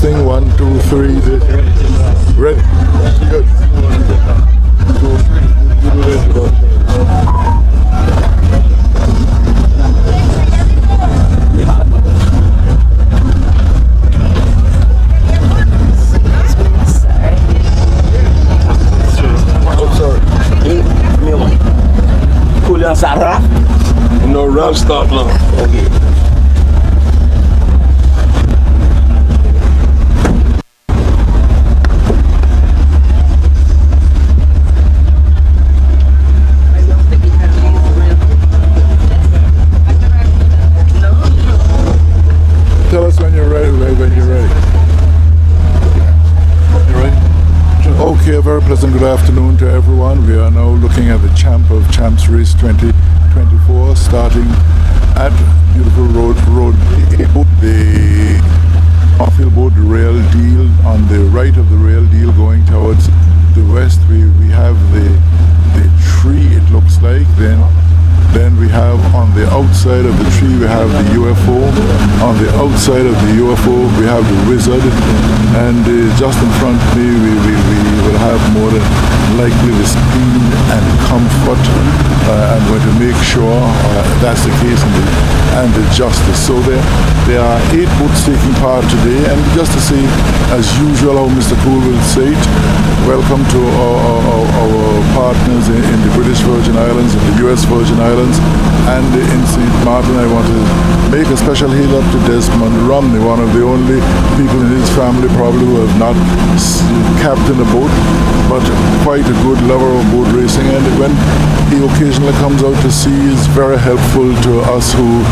Testing 1, 2, 3. Ready? Good. Sarah? No, ramp stop now. Okay. Tell us when you're ready, when you're ready. You ready? Okay, a very pleasant good afternoon to everyone. We are now looking at the Champ of Champs Race 2024, starting at beautiful road the off-field boat, the Real Deal. On the right of the Real Deal going towards the west, we have the tree, it looks like. Then we have on the outside of the tree, we have the UFO. On the outside of the UFO, we have the Wizard. And just in front of me, we will have more than likely the Speed and Comfort. I'm going to make sure that's the case, and the Justice. So there are 8 boats taking part today. And just to say, as usual, how Mr. Cool will say it, welcome to our partners in the British Virgin Islands, in the US Virgin Islands, and in St. Martin. I want to make a special hail up to Desmond Romney, one of the only people in his family probably who have not captained a boat, but quite a good lover of boat racing, and when he occasionally comes out to sea, is very helpful to us who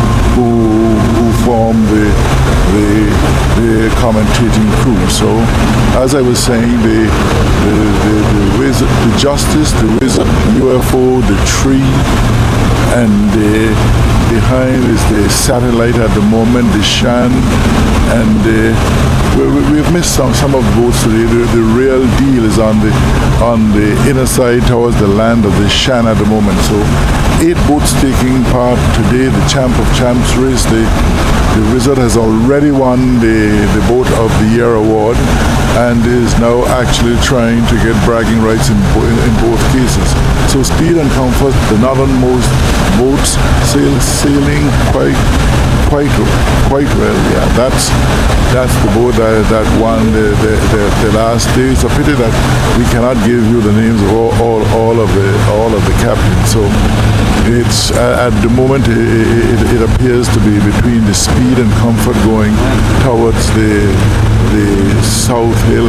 form the commentating crew. So, as I was saying, the Wizard, the Justice, the Wizard, UFO, the Tree, and behind is the Satellite at the moment, the Shan, and we've missed some of the boats today. The Real Deal is on the inner side towards the land of the Shan at the moment. So 8 boats taking part today, the Champ of Champs race. The Wizard has already won the Boat of the Year award and is now actually trying to get bragging rights in both cases. So Speed and Comfort, the northernmost boats, sailing quite well. Yeah, that's the boat that won the last day. It's a pity that we cannot give you the names of all of the captains. So it's at the moment it appears to be between the Speed and Comfort going towards the south hill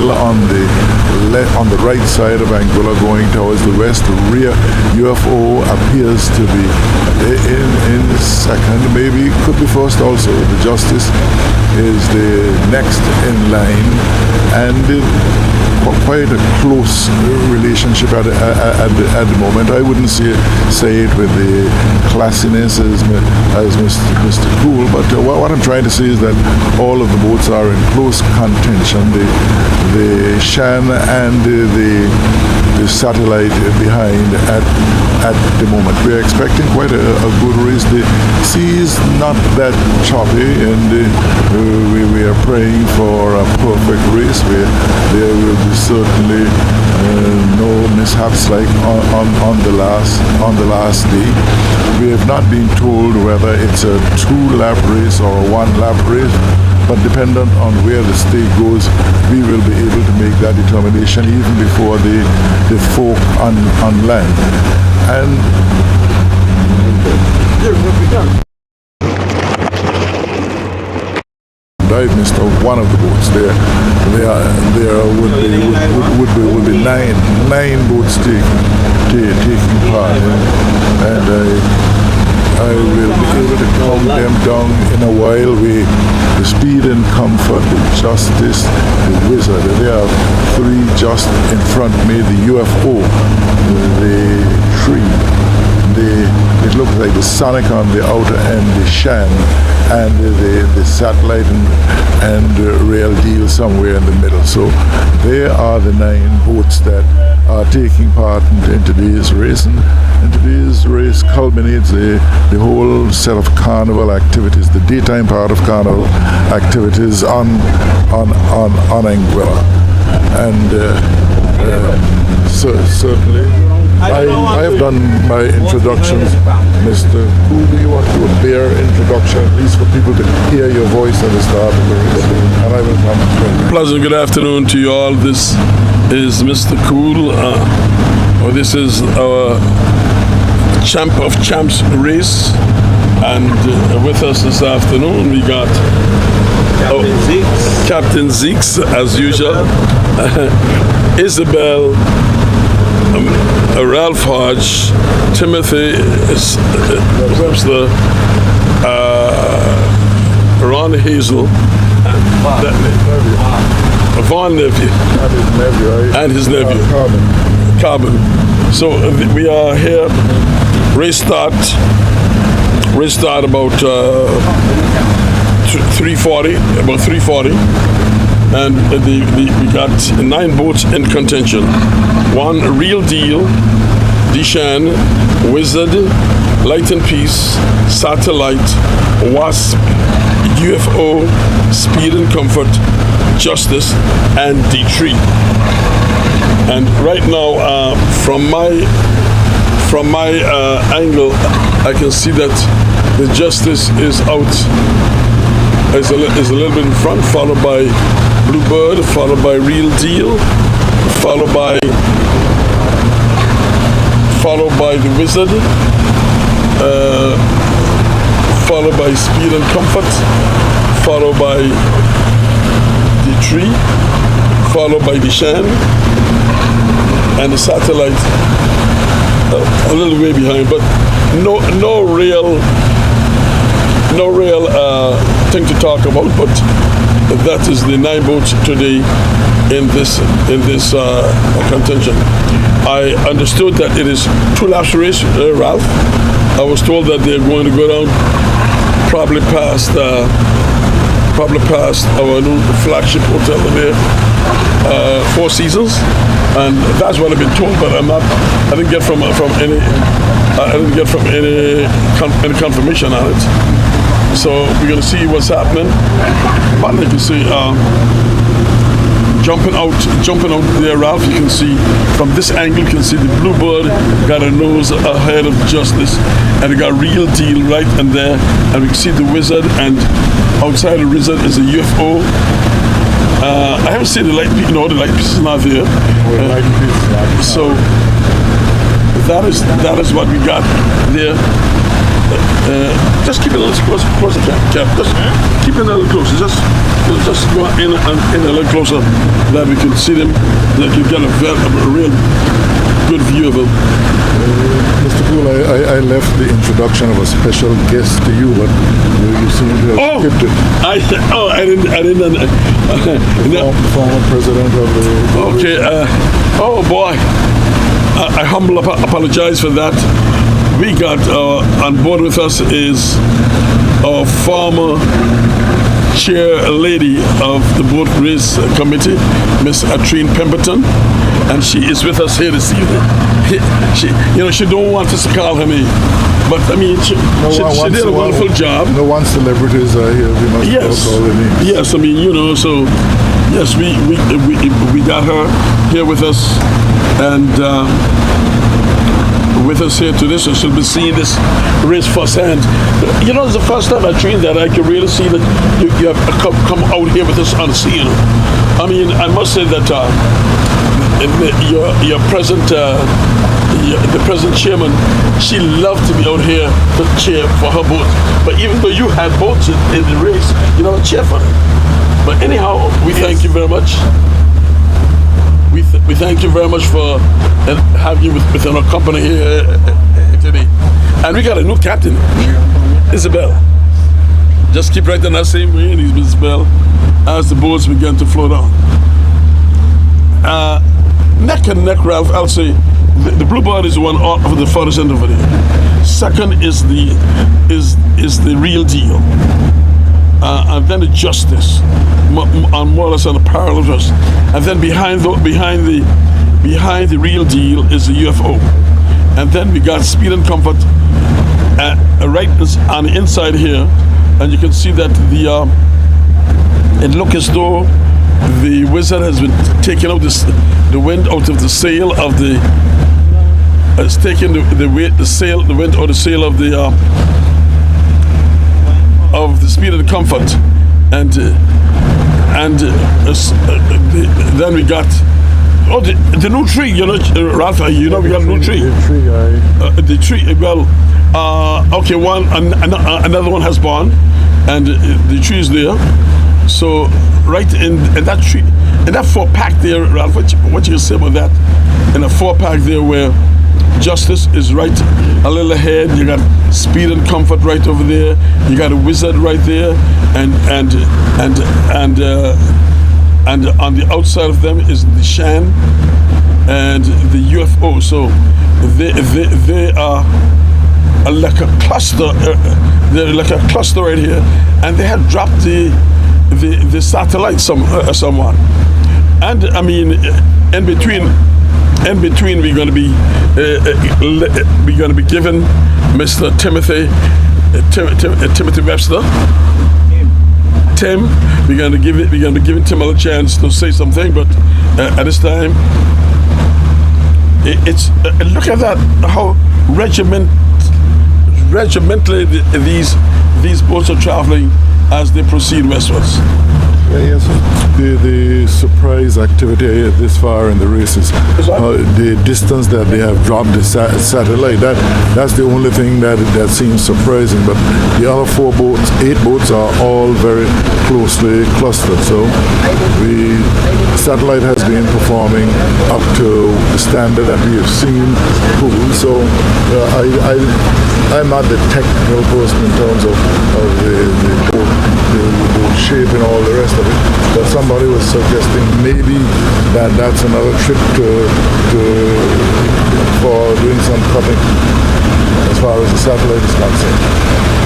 on the right side of Anguilla going towards the west. The rear UFO appears to be in second, maybe could be first also. The Justice is the next in line, and quite a close relationship at the moment. I wouldn't say it with the classiness as Mr. Cool, but what I'm trying to say is that all of the boats are in close contention. The Shan and the Satellite behind at the moment. We're expecting quite a good race. The sea is not that choppy, and we are praying for a perfect race where there will be certainly no mishaps like on the last day. We have not been told whether it's a 2-lap race or a 1-lap race, but dependent on where the stake goes, we will be able to make that determination even before the folk on land. And I've missed one of the boats. There would be nine boats taking part, and I will be able to count them down in a while. The Speed and Comfort, the Justice, the Wizard. There are 3 just in front of me. The UFO, the Tree, it looks like the Sonic on the outer end, the Shan, and the Satellite and the Real Deal somewhere in the middle. So there are the 9 boats that are taking part in today's race. And And today's race culminates the whole set of carnival activities, the daytime part of carnival activities on Anguilla. And certainly, I have done my introductions. Mr. Who do you want to do a bare introduction, at least for people to hear your voice at the start of the race? And I will come. Pleasant good afternoon to you all. This is Mr. Cool. This is our Champ of Champs race. And with us this afternoon, we got Captain Zeeks, as usual. Isabel, Ralph Hodge, Timothy Webster, Ron Hazel, Von Nephew, and his nephew, Carbon. So we are here. Race start about 3:40, and we got 9 boats in contention. One Real Deal, Shan, Wizard, Light and Peace, Satellite, Wasp, UFO, Speed and Comfort, Justice, and D3. And right now, from my angle, I can see that the Justice is out, is a little bit in front, followed by Bluebird, followed by Real Deal, followed by the Wizard, followed by Speed and Comfort, followed by the Tree, followed by the Shan, and the Satellite a little way behind, but no real thing to talk about. But that is the 9 boats today in this contention. I understood that it is 2 laps race, Ralph. I was told that they're going to go down probably past our new flagship hotel there, 4 Seasons, and that's what I've been told. But I didn't get from any confirmation on it. So we're gonna see what's happening. But like you see, jumping out there, Ralph, you can see from this angle, you can see the Bluebird got a nose ahead of Justice, and it got Real Deal right in there, and we can see the Wizard, and outside the Wizard is a UFO. I haven't seen the light piece. No, the light piece is not there. So that is what we got there. Just keep it a little closer, Cap. Just keep it a little closer. Just go in a little closer, that we can see them. That you get a real good view of them. Mr. Poole, I left the introduction of a special guest to you, but you seem to have skipped it. I didn't. Former president of the. Okay. Oh boy. I humbly apologize for that. We got on board with us is our former chair lady of the boat race committee, Miss Atrine Pemberton, and she is with us here this evening. She don't want us to call her name, but I mean, she did a wonderful job. No one celebrities are here. We must call her names. Yes, I mean, so yes, we got her here with us, and. With us here today, so she'll be seeing this race firsthand. It's the first time I trained that I can really see that you have come out here with us on the scene. I mean, I must say that your present, the present chairman, she loved to be out here to cheer for her boat. But even though you had boats in the race, you don't cheer for them. But anyhow, we thank you very much. We thank you very much for having you within our company here today. And we got a new captain, Isabel. Just keep right in that same way, Isabel, as the boats begin to flow down. Neck and neck, Ralph, I'll say the Bluebird is the one off of the farthest end over there. Second is the Real Deal. And then the Justice, more or less on a parallel to us. And then behind the Real Deal is the UFO. and then we got speed and comfort right on the inside here, and you can see that it looks as though the Wizard has been taking out the wind out of the sail of the. It's taking the wind out of the sail of the speed and comfort, and then we got the new tree. You know, Ralph. You know we got a new tree. The tree. Well, okay. Another one has born, and the tree is there. So right in that tree, in that 4-pack there, Ralph. What you can say about that? In a 4-pack there, where Justice is right a little ahead. You got speed and comfort right over there. You got a Wizard right there, and on the outside of them is the Shan and the UFO. So they are like a cluster. They're like a cluster right here, and they had dropped the satellite somewhat. And I mean, in between, we're going to be given Mr. Timothy Webster. Tim, we're going to be giving Tim a chance to say something, but at this time, it's look at that, how regimentally these boats are traveling as they proceed westwards. Yes, the surprise activity this far in the race is the distance that they have dropped the satellite. That's the only thing that seems surprising. But the other 8 boats are all very closely clustered. So the satellite has been performing up to the standard that we have seen. So I'm not the technical person in terms of the boat shape and all the rest of it, but somebody was suggesting maybe that's another trip for doing some cutting as far as the satellite is concerned.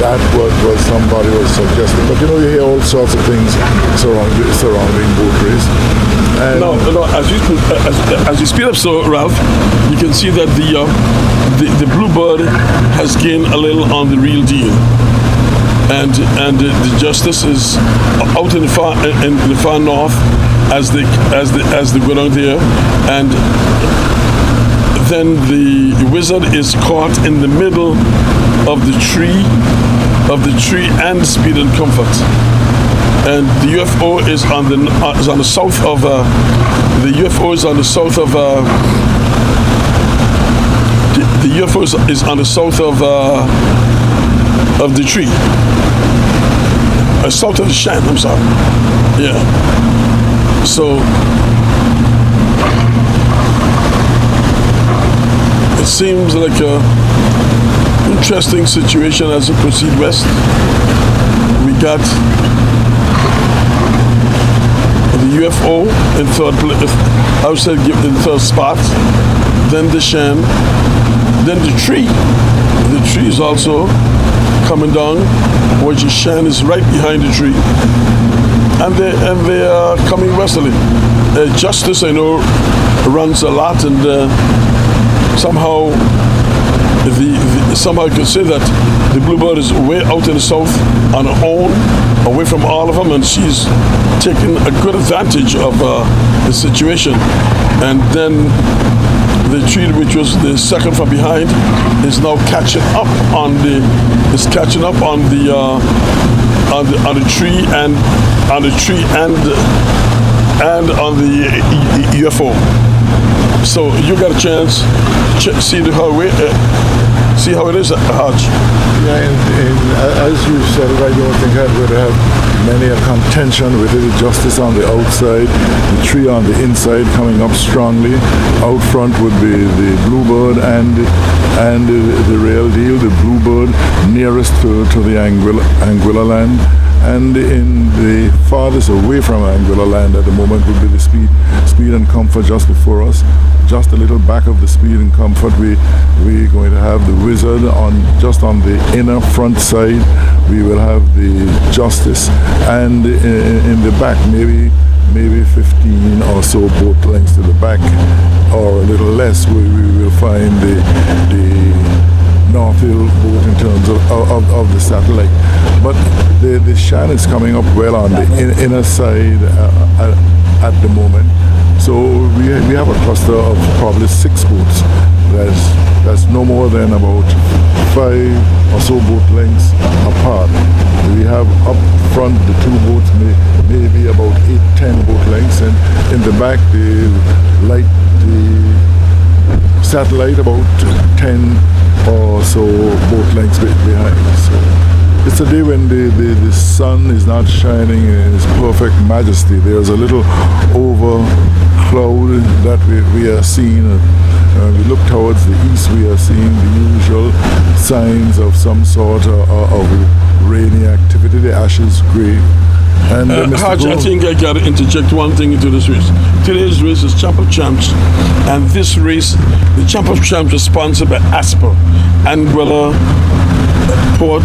That was what somebody was suggesting. But you know, you hear all sorts of things surrounding boat race. No. As you speed up, so Ralph, you can see that the Bluebird has gained a little on the real deal. And the Justice is out in the far north as they go down there, and then the Wizard is caught in the middle of the tree and speed and comfort, and the UFO is on the south of the UFO is on the south of the UFO is on the south of the tree. South of the Shan, I'm sorry. Yeah. So it seems like a interesting situation as we proceed west. We got the UFO in third place. I would say in third spot. Then the Shan. Then the tree. The tree is also coming down, which is Shan is right behind the tree, and they are coming westerly. Justice, I know, runs a lot, and somehow you could say that the Bluebird is way out in the south on her own, away from all of them, and she's taking a good advantage of the situation. And then the tree, which was the second from behind, is now catching up on the tree and on the UFO. So you got a chance to see how it is, Hodge. Yeah, and as you said, I don't think I would have many a contention with the Justice on the outside, the tree on the inside coming up strongly. Out front would be the Bluebird and the real deal, the Bluebird nearest to the Anguilla land. And in the farthest away from Anguilla land at the moment would be the speed and comfort just before us. Just a little back of the speed and comfort, we're going to have the Wizard just on the inner front side. We will have the Justice, and in the back maybe 15 or so boat lengths to the back, or a little less. west, we will find the North Hill boat in terms of the satellite. But the Shan is coming up well on the inner side at the moment. So we have a cluster of probably 6 boats. That's no more than about 5 or so boat lengths apart. We have up front the 2 boats, maybe about 8-10 boat lengths, and in the back the satellite about 10 or so boat lengths behind. So it's a day when the sun is not shining in its perfect majesty. There's a little over cloud that we are seeing. We look towards the east, we are seeing the usual signs of some sort of rainy activity, the ashes grey. And Haj, I think I got to interject one thing into this race. Today's race is Champ of Champs, and this race, the Champ of Champs, is sponsored by ASPA, Anguilla Port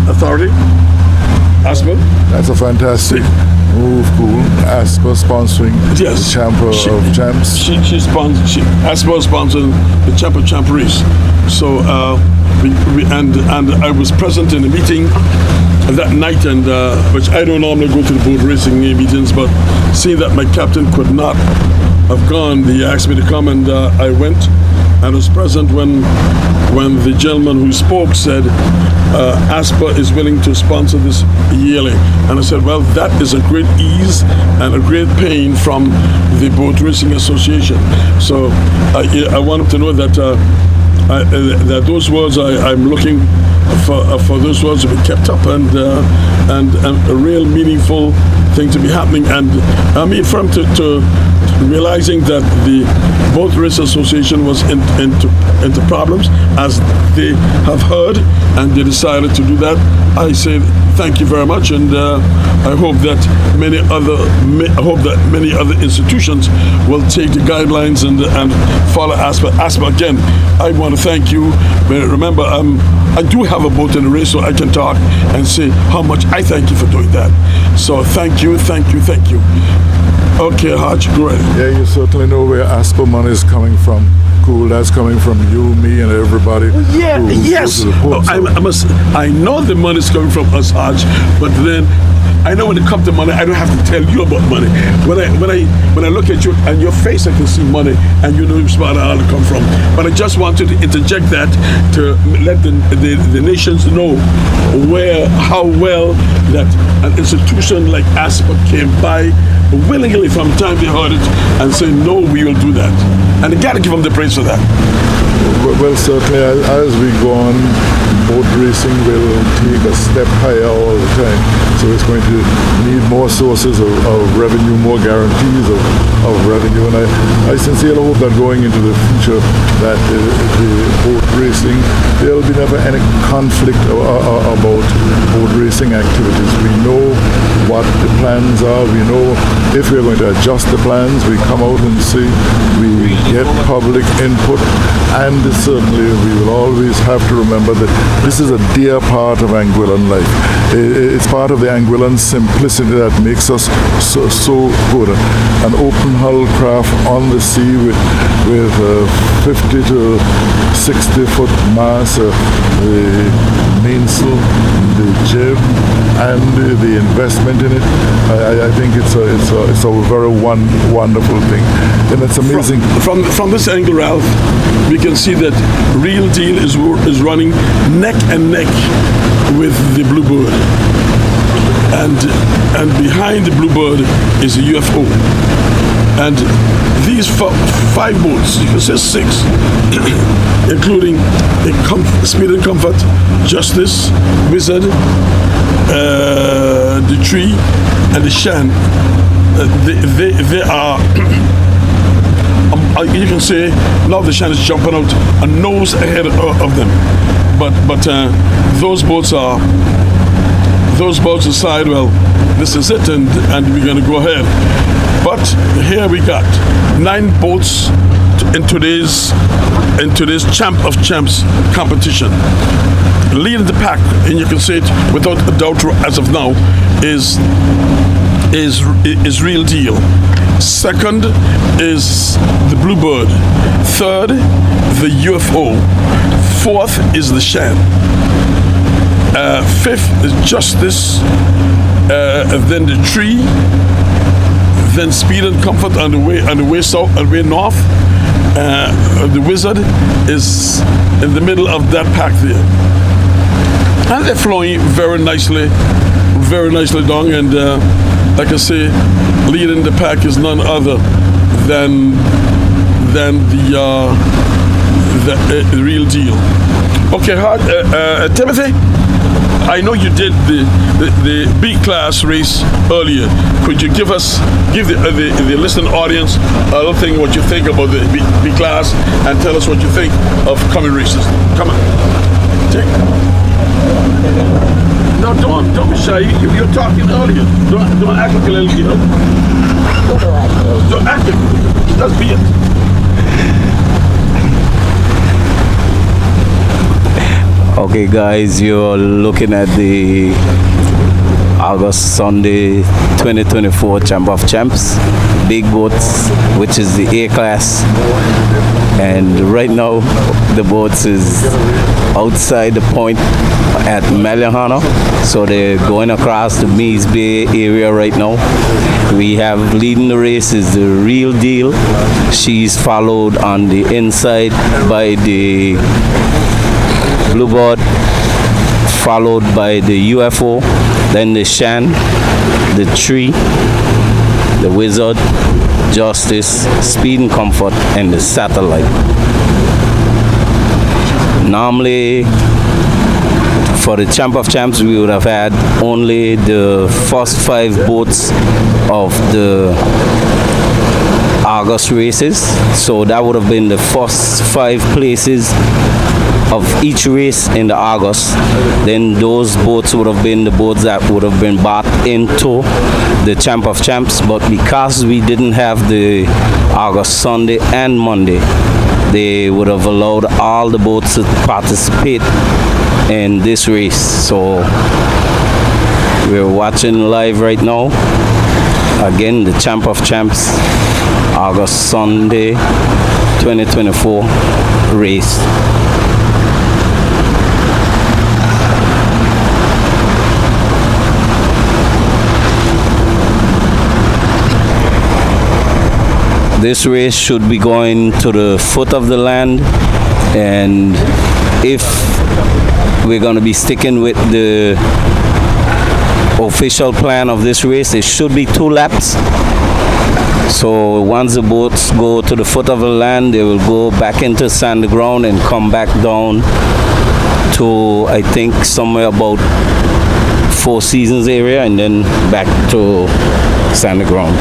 Authority. ASPA. That's a fantastic move, cool. ASPA sponsoring the Champ of Champs. ASPA sponsoring the Champ of Champ race. So and I was present in the meeting that night, and which I don't normally go to the boat racing meetings, but seeing that my captain could not have gone, he asked me to come, and I went and was present when the gentleman who spoke said ASPA is willing to sponsor this yearly, and I said, well, that is a great ease and a great pain from the Boat Racing Association. So I wanted to know that that those words, I'm looking for those words to be kept up, and a real meaningful thing to be happening. And I mean, from to realizing that the Boat Race Association was into problems, as they have heard, and they decided to do that. I say thank you very much, and I hope that many other institutions will take the guidelines and follow ASPA. ASPA, again, I want to thank you. But remember, I do have a boat in the race, so I can talk and say how much I thank you for doing that. So thank you. Okay, Haj, go ahead. Yeah, you certainly know where ASPA money is coming from. Cool, that's coming from you, me, and everybody. Yeah, yes. I know the money is coming from us, Haj, but then I know when it comes to money, I don't have to tell you about money. When I look at you and your face, I can see money, and you know where it all come from. But I just wanted to interject that to let the nations know how well that an institution like ASPA came by willingly from the time they heard it and say, no, we will do that. And they got to give them the praise for that. Well, certainly, as we go on, boat racing will take a step higher all the time. So it's going to need more sources of revenue, more guarantees of revenue. And I sincerely hope that going into the future, that the boat racing, there will be never any conflict about boat racing activities. We know what the plans are. We know if we're going to adjust the plans, we come out and say, we get public input, and certainly we will always have to remember that this is a dear part of Anguillan life. It's part of the Anguillan simplicity that makes us so good. An open hull craft on the sea with 50 to 60 foot mast, the mainsail, the jib, and the investment in it. I think it's a very wonderful thing, and it's amazing. From this angle, Ralph, we can see that Real Deal is running neck and neck with the Bluebird, and behind the Bluebird is a UFO, and these 5 boats, you can say 6, including Speed and Comfort, Justice, Wizard, the Tree, and the Shan. They are. You can say now the Shan is jumping out a nose ahead of them, but those boats decide, well, this is it, and we're going to go ahead. But here we got 9 boats in today's Champ of Champs competition. Leading the pack, and you can say it without a doubt as of now, is Real Deal. Second is the Bluebird. Third, the UFO. Fourth is the Shan. Fifth is Justice. Then the Tree. Then Speed and Comfort on the way south and way north. The Wizard is in the middle of that pack there. And they're flowing very nicely down. And like I say, leading the pack is none other than the real deal. Okay, Timothy, I know you did the B class race earlier. Could you give the listening audience a little thing what you think about the B class and tell us what you think of coming races? Come on. No, don't be shy. You were talking earlier. Don't act like a little kid. Don't act it. Just be it. Okay guys, you're looking at the August Sunday 2024 Champ of Champs Big Boats, which is the A class, and right now the boats is outside the point at Malihana, so they're going across the Maze Bay area right now. We have leading the race is the Real Deal. She's followed on the inside by the Bluebird, followed by the UFO, then the Shan, the Tree, the Wizard, Justice, Speed and Comfort, and the Satellite. Normally, for the Champ of Champs, we would have had only the first 5 boats of the August races, so that would have been the first 5 places of each race in the August. Then those boats would have been the boats that would have been bought into the Champ of Champs, but because we didn't have the August Sunday and Monday, they would have allowed all the boats to participate in this race. So we're watching live right now again the Champ of Champs August Sunday 2024 race. This race should be going to the foot of the land, and if we're going to be sticking with the official plan of this race, it should be 2 laps. So once the boats go to the foot of the land, they will go back into sand ground and come back down to, I think, somewhere about 4 Seasons area, and then back to sand ground.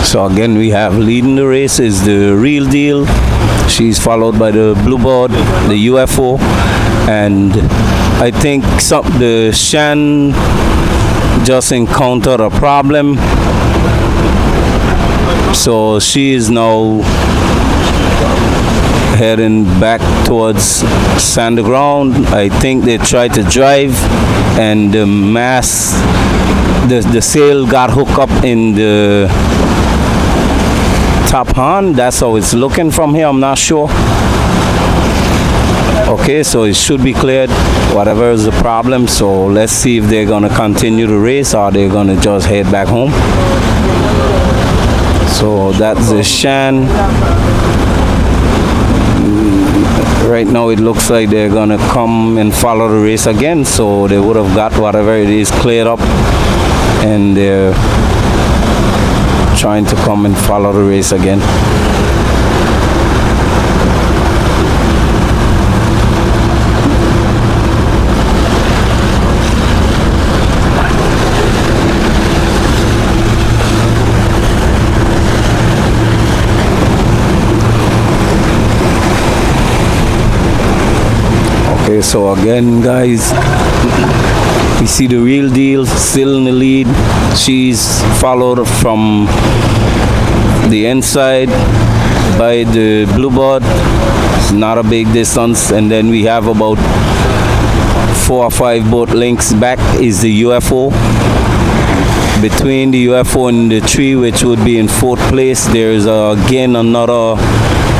So again, we have leading the race is the Real Deal. She's followed by the Bluebird, the UFO, and I think the Shan just encountered a problem. So she is now heading back towards sand ground. I think they tried to drive and the mast, the sail got hooked up in the top hand. That's how it's looking from here. I'm not sure. Okay, so it should be cleared, whatever is the problem. So let's see if they're gonna continue the race or they're gonna just head back home. So that's the Shan. Right now it looks like they're gonna come and follow the race again, so they would have got whatever it is cleared up, and they're trying to come and follow the race again. Okay, so again, guys, we see the real deal still in the lead. She's followed from the inside by the Bluebird. It's not a big distance, and then we have about 4 or 5 boat lengths back is the UFO. Between the UFO and the tree, which would be in 4th place, there's again another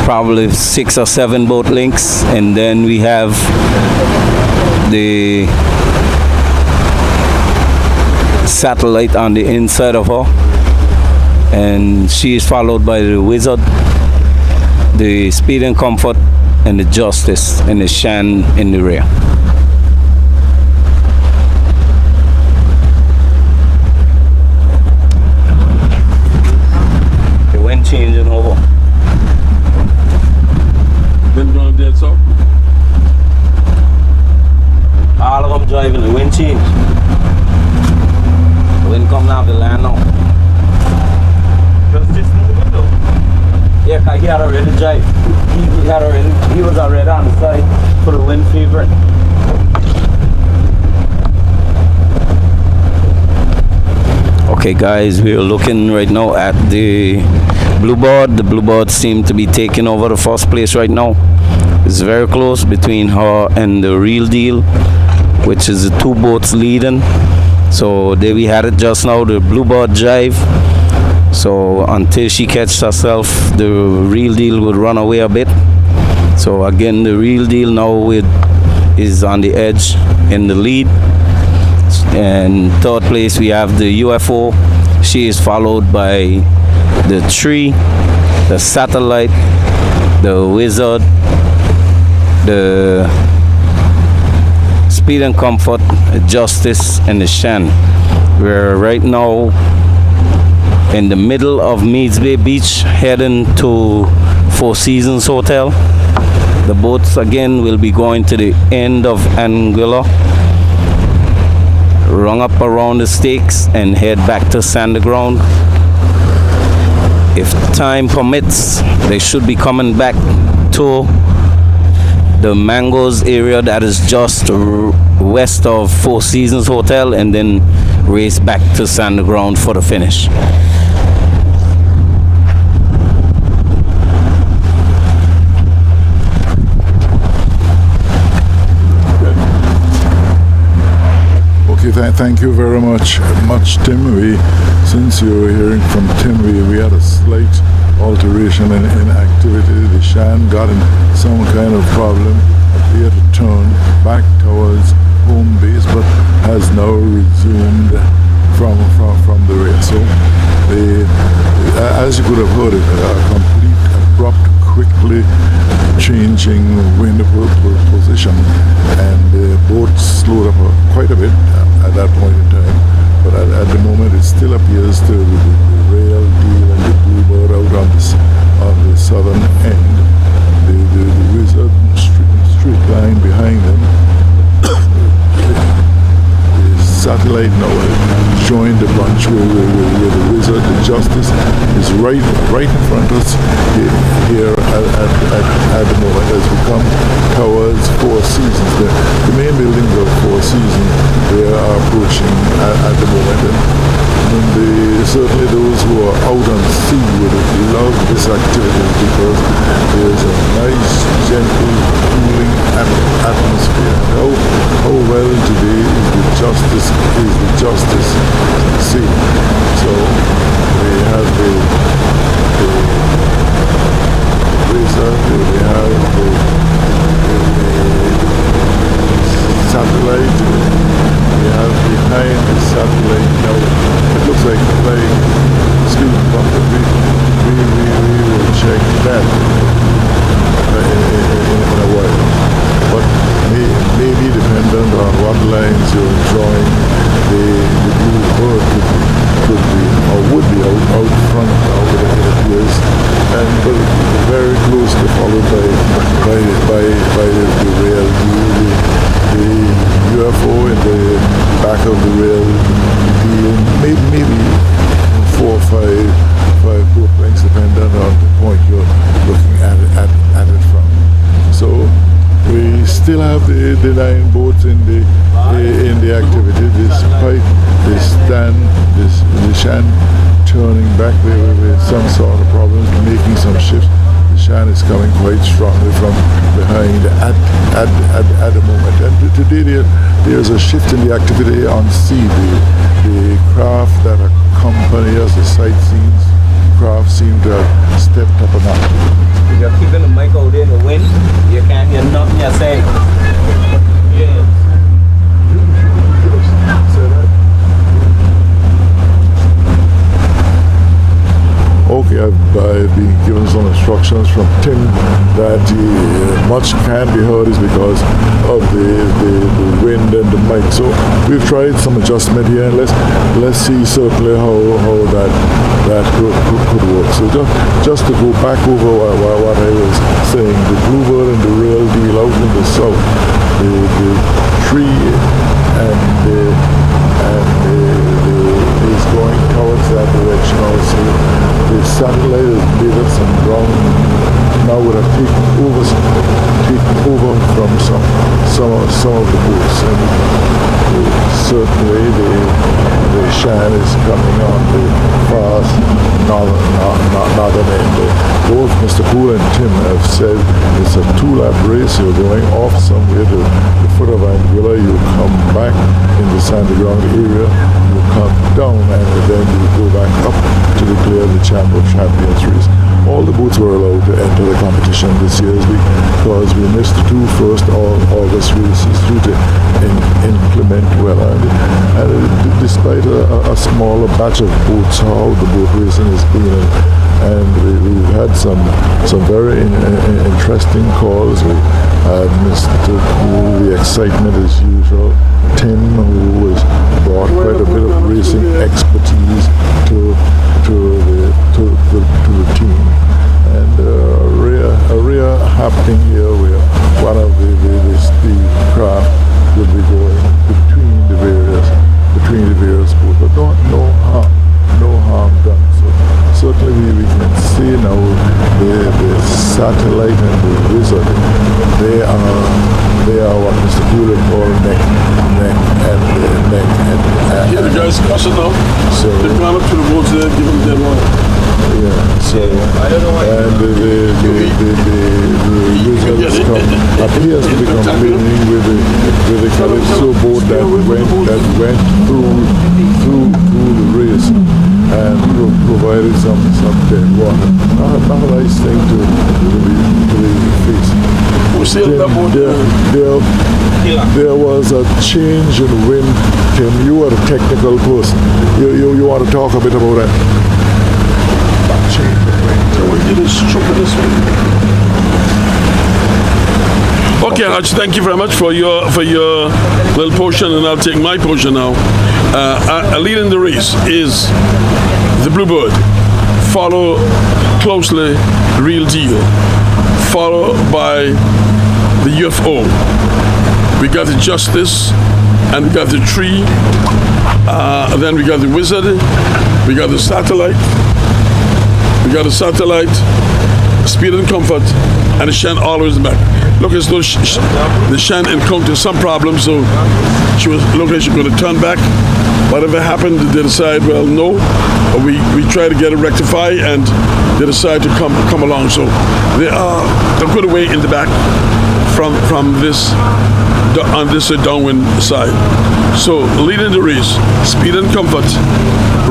probably 6 or 7 boat lengths, and then we have the satellite on the inside of her, and she is followed by the Wizard, the Speed and Comfort, and the Justice, and the Shan in the rear. The wind changing over. Then going dead south. All of them driving, the wind change. The wind coming off the land now. Just this moving though. Yeah, cause he had already drive. He was already on the side for the wind favorite. Okay guys, we are looking right now at the Bluebird. The Bluebird seem to be taking over the 1st place right now. It's very close between her and the real deal, which is the 2 boats leading. So there we had it just now, the Bluebird drive. So until she catches herself, the real deal would run away a bit. So again, the real deal now is on the edge in the lead. And 3rd place we have the UFO. She is followed by the tree, the satellite, the Wizard, the Speed and Comfort, the Justice, and the Shan. We're right now in the middle of Meads Bay Beach, heading to Four Seasons Hotel. The boats again will be going to the end of Anguilla, run up around the stakes, and head back to Sanderground. If time permits, they should be coming back to the Mangoes area that is just west of Four Seasons Hotel, and then race back to Sanderground for the finish. Thank you very much, Tim. Since you were hearing from Tim, we had a slight alteration in activity. The Shan got in some kind of problem, appeared to turn back towards home base, but has now resumed from the race. So, as you could have heard, a complete, abrupt, quickly changing wind position, and the boat slowed up quite a bit at that point in time. But at the moment, it still appears to be the real deal and the Bluebird out on the southern end. The Wizard straight line behind them. The satellite now joined the bunch where the Wizard, the Justice, is right in front of us here at the moment as we come towards Four Seasons. The main buildings of Four Seasons, they are approaching at the moment. And certainly those who are out on sea would love this activity because there's a nice, gentle, cooling atmosphere. How well today is the Justice sea. So we have the Wizard, we have the satellite, we have behind the satellite now. It looks like flying speed bumper. We will check that in a while. But maybe dependent on what lines you're drawing, the Bluebird could be or would be out front now, it appears, and very closely followed by have the 9 boats in the activity, despite the Shan turning back with some sort of problems, making some shifts. The Shan is coming quite strongly from behind at the moment. And today there's a shift in the activity on sea. The craft that accompany us, the sightseeing craft, seem to have stepped up a notch. If you're keeping the mic out in the wind, you can't hear nothing you're saying. Yeah. Okay, I've been given some instructions from Tim that much can't be heard is because of the wind and the mic. So we've tried some adjustment here, and let's see certainly how that could work. So just to go back over what I was saying, the Bluebird and the real deal out in the south, the tree and is going towards that direction also. The satellite has made us some ground now would have taken over from some of the boats, and certainly the Shan is coming on the fast northern end. Both Mr. Poole and Tim have said it's a 2-lap race. You're going off somewhere to the foot of Anguilla, you come back in the Sandy Ground area, you come down, and then you go back up to declare the Chamber of Champions race. All the boats were allowed to enter the competition this year because we missed the 2 first August races due to inclement weather. And despite a smaller batch of boats, how the boat racing has been, and we've had some very interesting calls. We had Mr. Poole, the excitement as usual. Tim, who has brought quite a bit of racing expertise to the team, and a rare happening here where one of the craft will be going between the various boats, but no harm done. So certainly we can see now the satellite and the wizard. They are what Mr. Poole called neck and Yeah, the guys crossing now. So they've gone up to the boats there, give them their water. yeah, so and the wizard appears to be competing with the Calypso boat that went through the race and provided some dead water. Not a nice thing to face. There was a change in wind. Tim, you are a technical person. You want to talk a bit about that? Change in wind. Okay, Arch, thank you very much for your little portion, and I'll take my portion now. Leading the race is the Bluebird. Follow closely Real Deal. Followed by the UFO. We got the Justice, and we got the Tree. Then we got the Wizard. We got the Satellite. We got the Satellite, Speed and Comfort, and the Shan always back. Look as though the Shan encountered some problems, so she was looking like she was going to turn back. Whatever happened, they decide, well, no. We try to get it rectified, and they decide to come along. So they are a good way in the back from this on this downwind side. So leading the race, Speed and Comfort,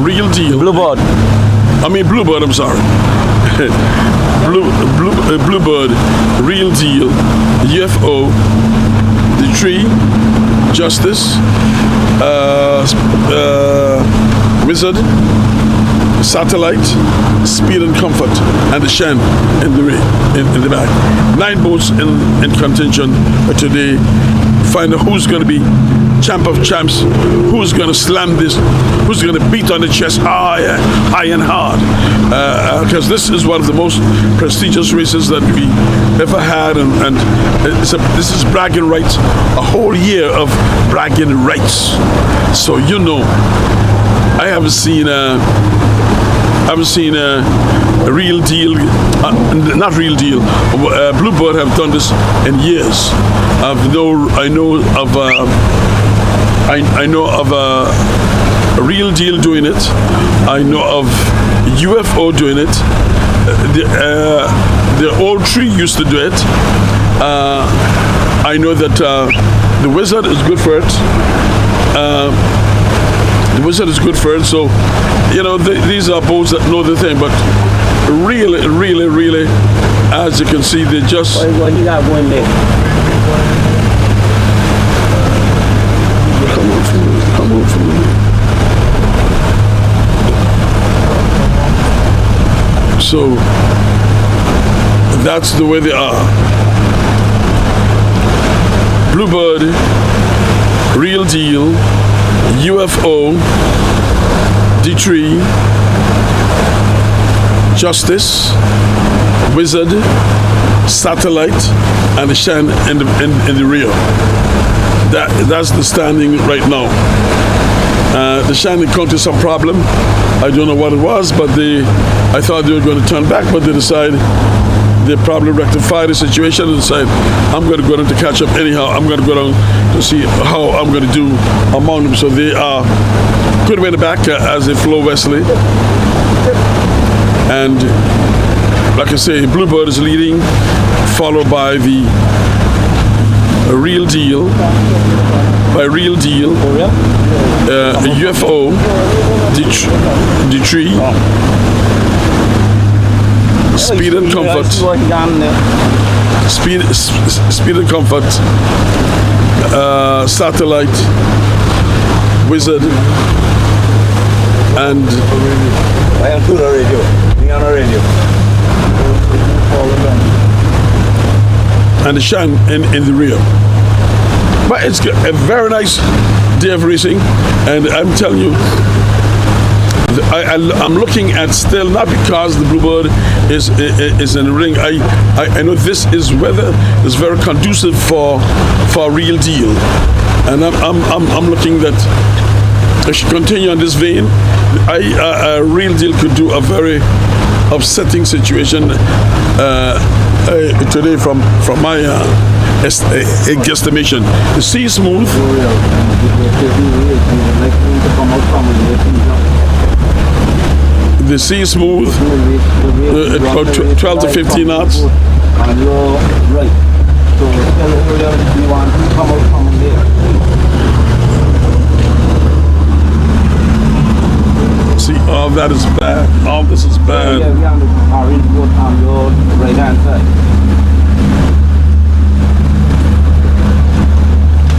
Real Deal. Bluebird. Bluebird, I'm sorry. Bluebird, Real Deal, UFO, the Tree, Justice, Wizard, Satellite, Speed and Comfort, and the Shan in the back. 9 boats in contention today. Find out who's going to be champ of champs, who's going to slam this, who's going to beat on the chest high and hard, because this is one of the most prestigious races that we ever had, and this is bragging rights, a whole year of bragging rights. So I haven't seen Real Deal, not Real Deal. Bluebird have done this in years. I know of a Real Deal doing it. I know of UFO doing it. The old tree used to do it. I know that the Wizard is good for it. The Wizard is good for it. So, these are boats that know the thing. But really, really, really, as you can see, they just... What you got going there? Come on for me. So that's the way they are. Bluebird, Real Deal, UFO, D3, Justice, Wizard, Satellite, and the Shan in the rear. That's the standing right now. The Shan encountered some problem. I don't know what it was, but I thought they were going to turn back, but they probably rectified the situation and decided, I'm going to go down to catch up anyhow. I'm going to go down to see how I'm going to do among them. So they are good way in the back as they flow westly. And like I say, Bluebird is leading, followed by the Real Deal. By Real Deal, UFO, D3, Speed and Comfort, Speed and Comfort, Satellite, Wizard, and the Shan in the rear. But it's a very nice day of racing, and I'm telling you, I'm looking at still, not because the Bluebird is in the ring. I know this is weather is very conducive for a Real Deal, and I'm looking that I should continue on this vein. A Real Deal could do a very upsetting situation today from my guesstimation. The sea is smooth. The sea is smooth. About 12 to 15 knots. And you're right. So tell earlier if you want to come out there. See, all that is bad. All this is bad. Yeah, we are on the orange boat on your right hand side.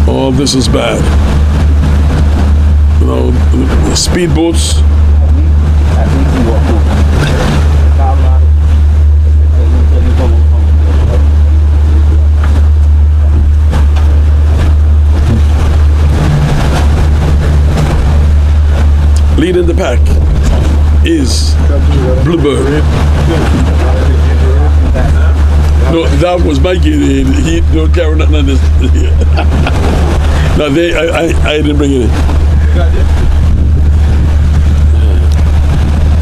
All this is bad. The speedboats. Leading the pack is Bluebird. No, that was my kid. He don't carry nothing on this. No, I didn't bring it in.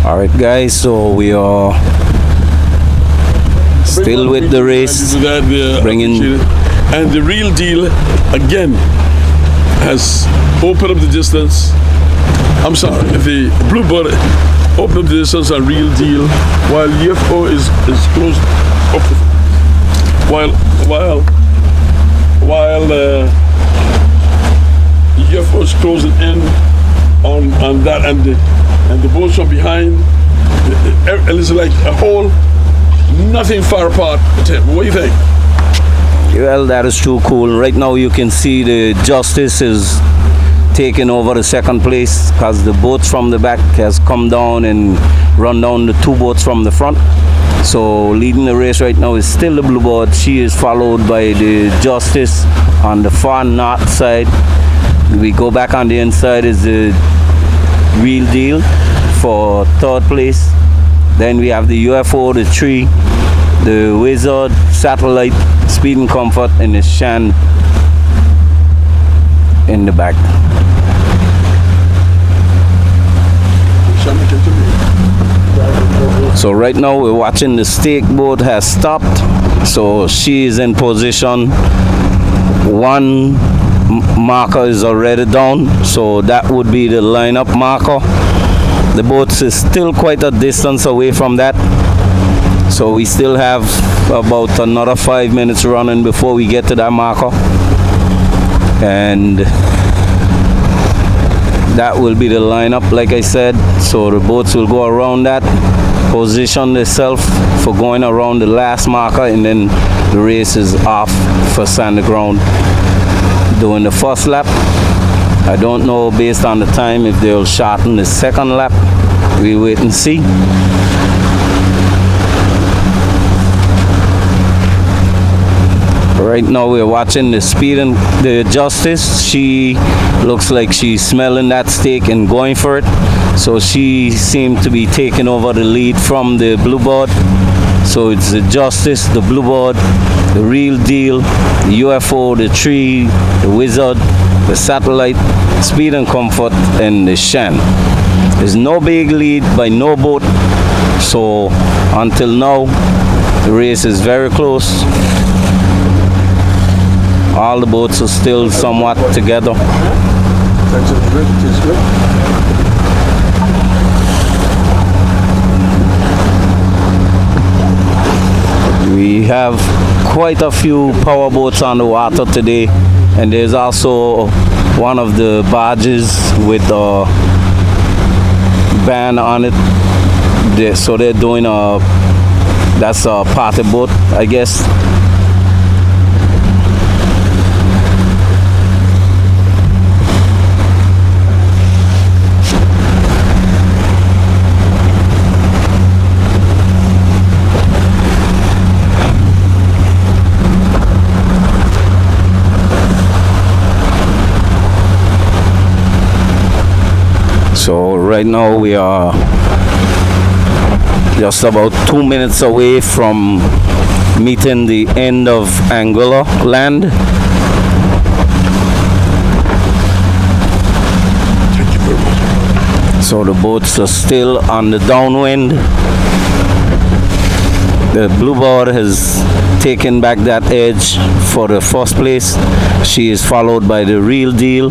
All right, guys. So we are still with the race. Bringing and the Real Deal again has opened up the distance. I'm sorry, the Bluebird opened up the distance on Real Deal, while UFO is close up. While UFO is closing in on that, and the boats from behind, it's like a whole, nothing far apart. What do you think? Well, that is too cool. Right now you can see the Justice is taking over the second place because the boats from the back has come down and run down the two boats from the front. So leading the race right now is still the Bluebird. She is followed by the Justice on the far north side. We go back on the inside is the Real Deal for third place. Then we have the UFO, the Tree, the Wizard, Satellite, Speed and Comfort, and the Shan in the back. So right now we're watching the stake boat has stopped. So she is in position. One marker is already down, so that would be the lineup marker. The boat is still quite a distance away from that, so we still have about another 5 minutes running before we get to that marker, and that will be the lineup, like I said. So the boats will go around that, position themselves for going around the last marker, and then the race is off for sandy ground doing the first lap. I don't know based on the time if they'll shorten the second lap. We wait and see. Right now we're watching the speed and the Justice. She looks like she's smelling that stake and going for it. So she seemed to be taking over the lead from the Bluebird. So it's the Justice, the Bluebird, the Real Deal, the UFO, the Tree, the Wizard, the Satellite, Speed and Comfort, and the Shan. There's no big lead by no boat. So until now, the race is very close. All the boats are still somewhat together. We have quite a few power boats on the water today, and there's also one of the barges with a band on it. So they're doing that's a party boat, I guess. So right now we are just about 2 minutes away from meeting the end of Anguilla land. So the boats are still on the downwind. The Bluebird has taken back that edge for the first place. She is followed by the Real Deal.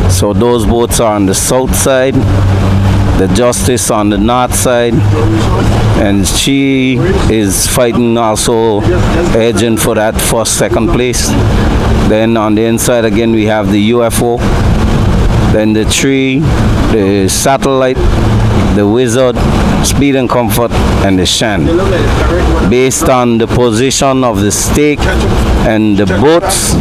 So those boats are on the south side, the Justice on the north side, and she is fighting also, edging for that first, second place. Then on the inside again we have the UFO, then the Tree, the Satellite, the Wizard, Speed and Comfort, and the Shan. Based on the position of the stake and the boats,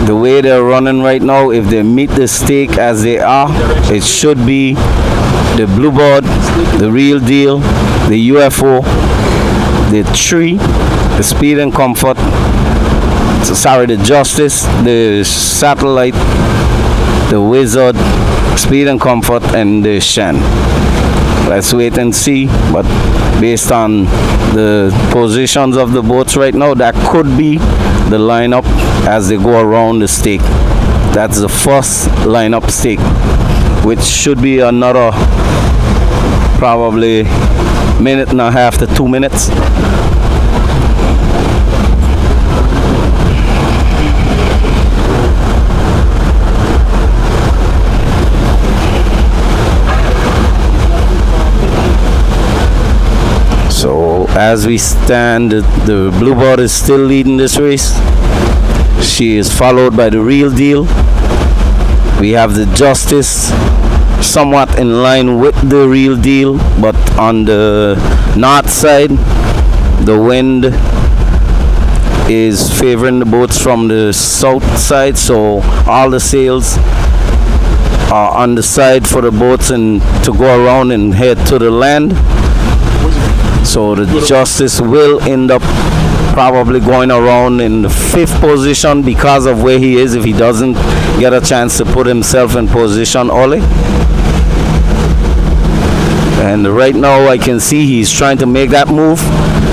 the way they're running right now, if they meet the stake as they are, it should be the Bluebird, the Real Deal, the UFO, the Tree, the Speed and Comfort, the Justice, the Satellite, the Wizard, Speed and Comfort, and the Shan. Let's wait and see, but based on the positions of the boats right now, that could be the lineup as they go around the stake. That's the first lineup stake, which should be another probably minute and a half to 2 minutes. So as we stand, the Bluebird is still leading this race. She is followed by the Real Deal. We have the Justice somewhat in line with the Real Deal, but on the north side, the wind is favoring the boats from the south side, so all the sails are on the side for the boats and to go around and head to the land. So the Justice will end up probably going around in the 5th position because of where he is, if he doesn't get a chance to put himself in position early. And right now I can see he's trying to make that move.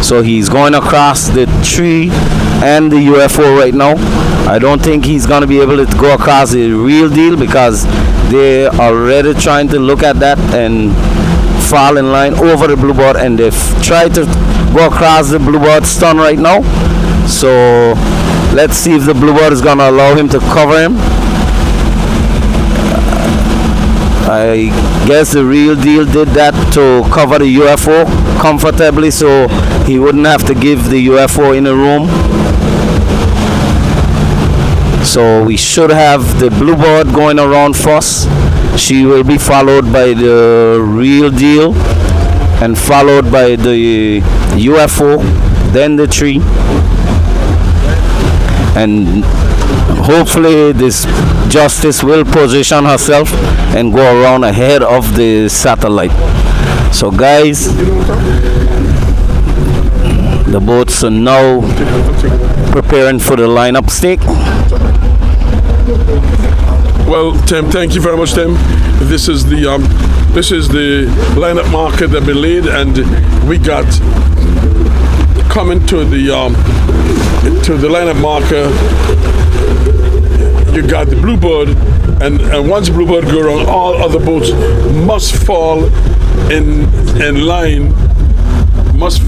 So he's going across the Tree and the UFO right now. I don't think he's going to be able to go across the Real Deal because they are already trying to look at that and fall in line over the Bluebird, and they try to go across the Bluebird stun right now. So let's see if the Bluebird is gonna allow him to cover him. I guess the real deal did that to cover the UFO comfortably, so he wouldn't have to give the UFO in the room. So we should have the Bluebird going around first. She will be followed by the real deal and followed by the UFO, then the tree. And hopefully this Justice will position herself and go around ahead of the satellite. So guys, the boats are now preparing for the lineup stake. Well, Tim, thank you very much, Tim. This is the lineup marker that been laid, and we got coming to the lineup marker. You got the Bluebird, and once Bluebird go around, all other boats must fall in line. Must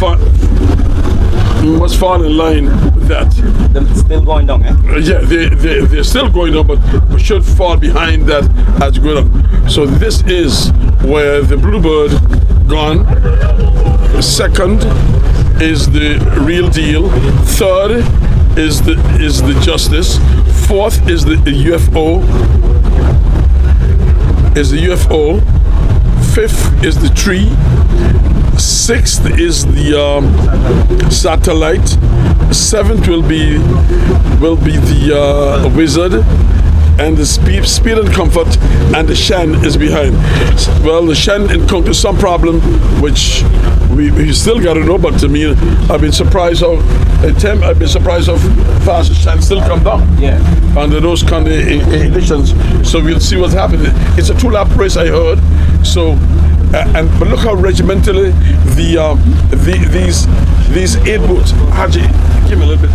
fall in line with that. They're still going down, eh? Yeah, they're still going down, but we should fall behind that as you go down. So this is where the Bluebird gone. Second is the real deal. Third is the Justice. Fourth is the UFO. Fifth is the tree. Sixth is the satellite. Seventh will be the wizard, and the speed and comfort, and the Shan is behind. Well, the Shan encountered some problem, which we still got to know. But to me, I've been surprised how fast the Shan still come down. Yeah. Under those kind of conditions. So we'll see what's happening. It's a 2-lap race, I heard. So. But look how regimentally these 8 boats. Haji, give me a little bit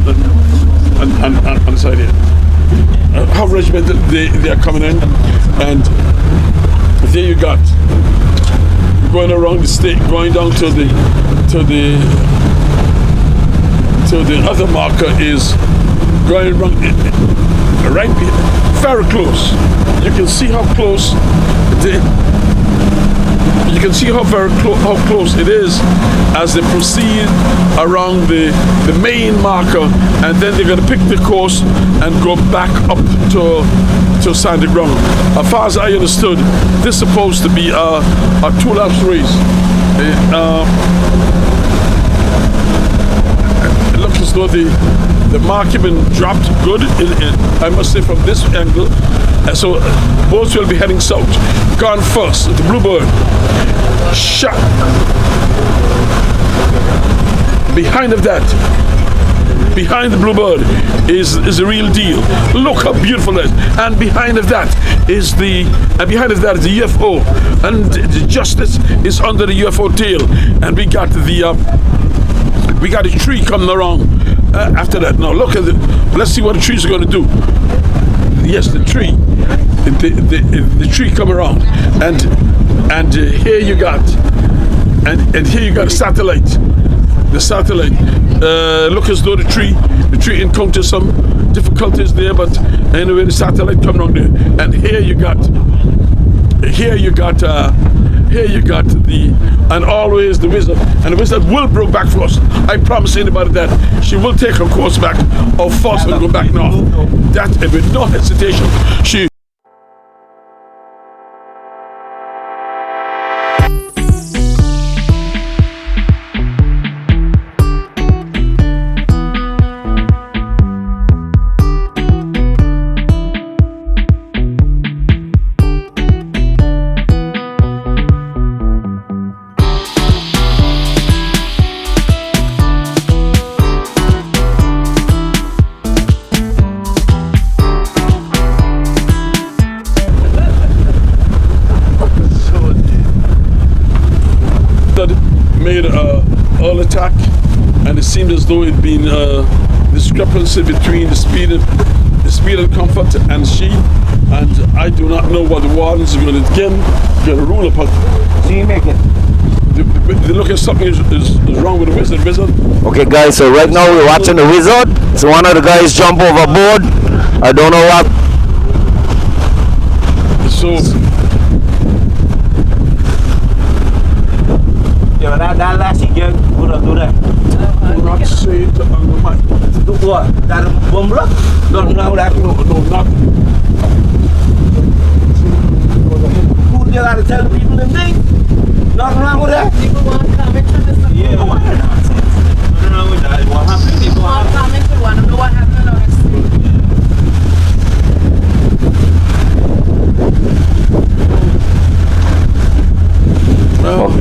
on the side here. How regimented they are coming in, and there you got going around the state, going down to the other marker is going around right very close. You can see how close you can see how close it is as they proceed around the main marker, and then they're going to pick the course and go back up to sandy ground. As far as I understood, this is supposed to be a 2-lap race. It looks as though the mark has been dropped good, I must say, from this angle. So boats will be heading south. Gone first, the Bluebird. Shot. Behind of that, behind the Bluebird is the real deal. Look how beautiful that is. And behind of that is the UFO, and the Justice is under the UFO tail, and we got the tree coming around after that. Now look at let's see what the trees are going to do. Yes, the tree come around, and here you got a satellite. The satellite. Look as though the tree encounters some difficulties there, but anyway, the satellite come around there, and here you got and always the wizard, and the wizard will bring back for us. I promise anybody that she will take her course back, or force will go back north. That with no hesitation, she. Made all attack, and it seemed as though it'd been discrepancy between the speed and comfort and she, and I do not know what the wardens are going to rule upon. She make it. they look at something is wrong with the wizard. Okay, guys, so right now we're watching the wizard. So one of the guys jump overboard. I don't know what. So Yeah, that last again, do that. do not say it on the mic. Do what? That bomb block? Don't know that. No, not. Who you gotta tell the people them things? Nothing wrong with that? People want to comment on this. Yeah. Nothing wrong with that. What happened? People want to comment. We want to know what happened on the street. Well,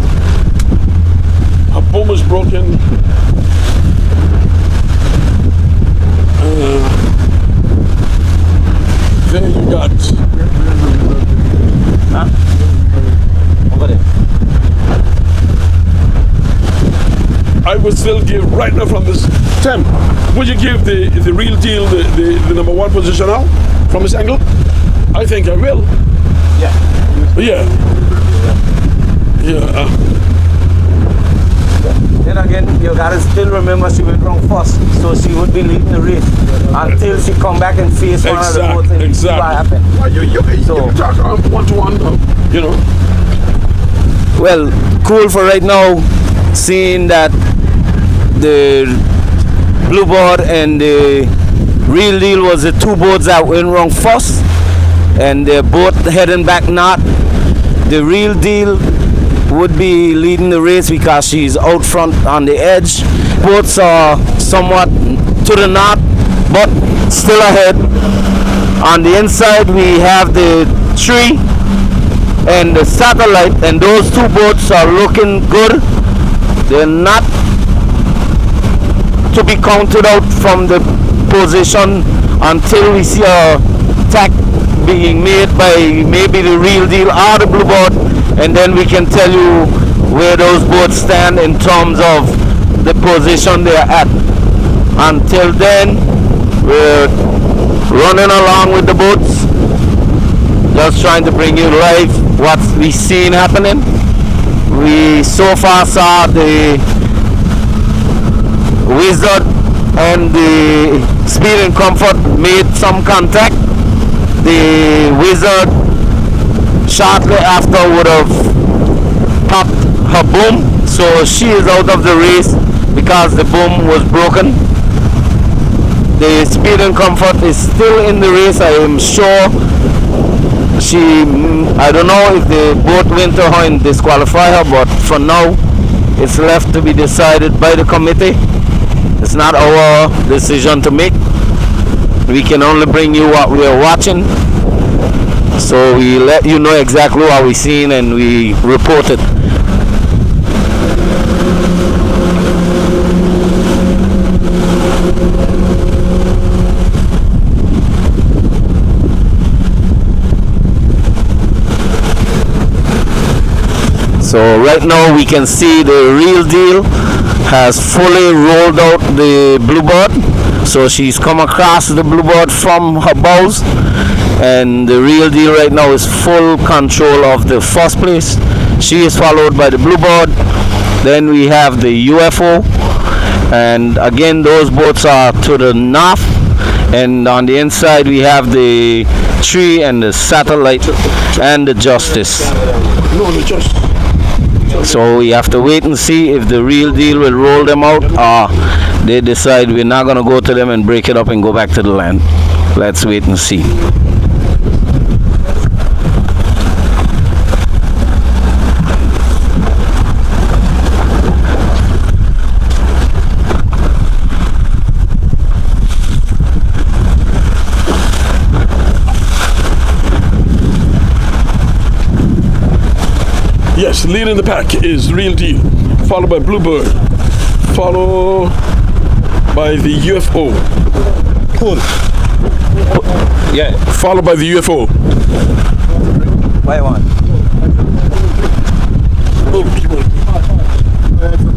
a boom is broken. There you got. Over there. I would still give right now from this. Tim, would you give the real deal the number one position now from this angle? I think I will. Yeah. Yeah. Then again, you gotta still remember she went wrong first, so she would be leading the race until she come back and face one of the boats and see what happened. Well, you So- talk one to one, you know. Well, cool for right now, seeing that the Bluebird and the real deal was the two boats that went wrong first, and they're both heading back north. The real deal would be leading the race because she's out front on the edge. Boats are somewhat to the north, but still ahead. On the inside, we have the tree and the satellite, and those two boats are looking good. They're not to be counted out from the position until we see a attack being made by maybe the real deal or the Bluebird, and then we can tell you where those boats stand in terms of the position they are at. Until then, we're running along with the boats, just trying to bring you live what we seen happening. We so far saw the Wizard and the Speed and Comfort made some contact. The Wizard shortly after would have popped her boom, so she is out of the race because the boom was broken. The Speed and Comfort is still in the race. I am sure I don't know if the boat went to her and disqualify her, but for now it's left to be decided by the committee. It's not our decision to make. We can only bring you what we are watching, so we let you know exactly what we've seen and we report it. So right now we can see the real deal has fully rolled out the Bluebird. So she's come across the Bluebird from her bows, and the real deal right now is full control of the first place. She is followed by the Bluebird. Then we have the UFO, and again those boats are to the north, and on the inside we have the tree and the satellite and the Justice. No, the just. So we have to wait and see if the real deal will roll them out, or they decide we're not going to go to them and break it up and go back to the land. Let's wait and see. Yes, leading the pack is Real Deal, followed by Bluebird, followed by the UFO. Cool. Yeah. Followed by the UFO. Why one?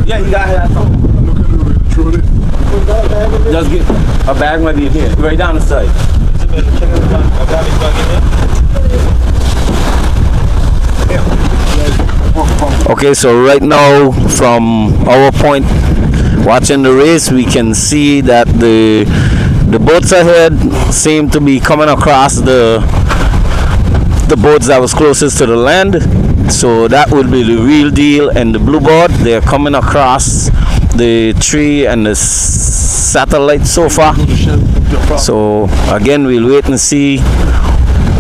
Yeah, you got that. Just get a bag might be in here, right down the side. Okay, so right now from our point watching the race, we can see that the boats ahead seem to be coming across the boats that was closest to the land. So that would be the Real Deal and the Bluebird. They're coming across the tree and the satellite so far. So again, we'll wait and see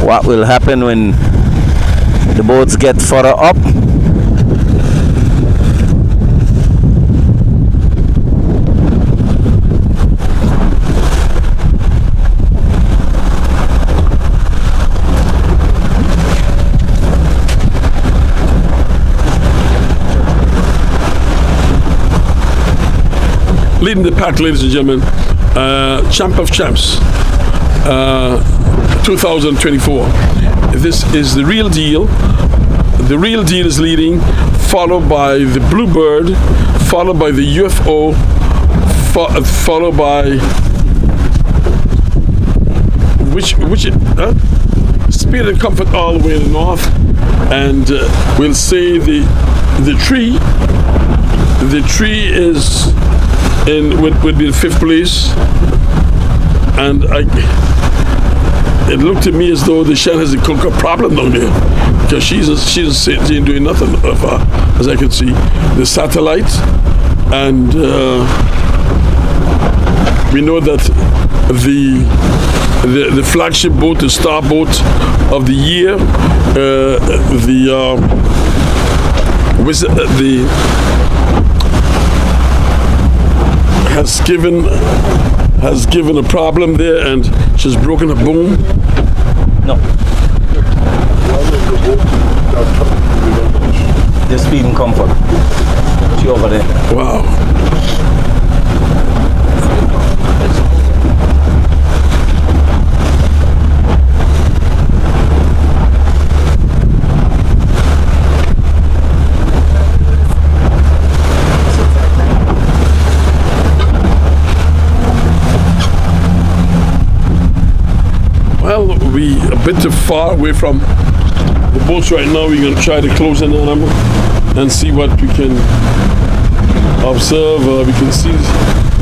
what will happen when the boats get further up. Leading the pack, ladies and gentlemen, champ of champs, 2024. This is the Real Deal. The Real Deal is leading, followed by the Bluebird, followed by the UFO, followed by Spirit and Comfort all the way in the north, and we'll say the tree. The tree is would be in 5th place, and it looked to me as though the Shan has a cocoa problem down there, because she ain't doing nothing as I can see. The satellite, and we know that the flagship boat, the star boat of the year, has given a problem there, and she's broken a boom. No. The Speed and Comfort. She over there. Wow. Well, we a bit too far away from the boats right now. We're going to try to close in on them and see what we can observe. We can see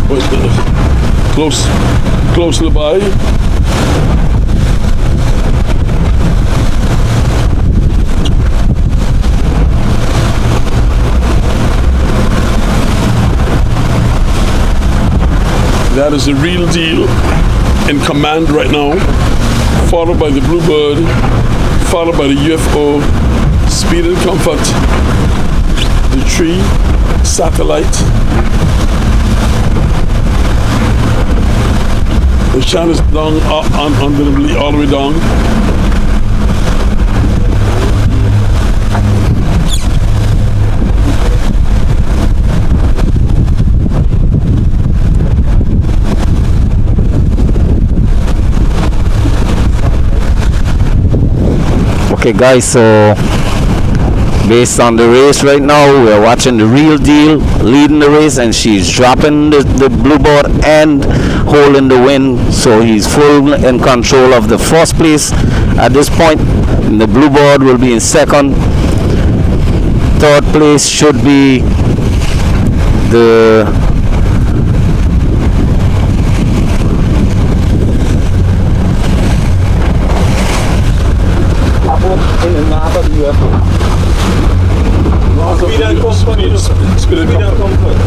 what closely by. That is the Real Deal in command right now, followed by the Bluebird, followed by the UFO, Speed and Comfort, the Tree, Satellite. The Shan is down unbelievably all the way down. Okay guys, so based on the race right now, we're watching the Real Deal leading the race, and she's dropping the Bluebird and holding the win, so he's full in control of the 1st place at this point. And the Bluebird will be in 2nd. 3rd place should be the in the north of the UFO. Speed and Comfort.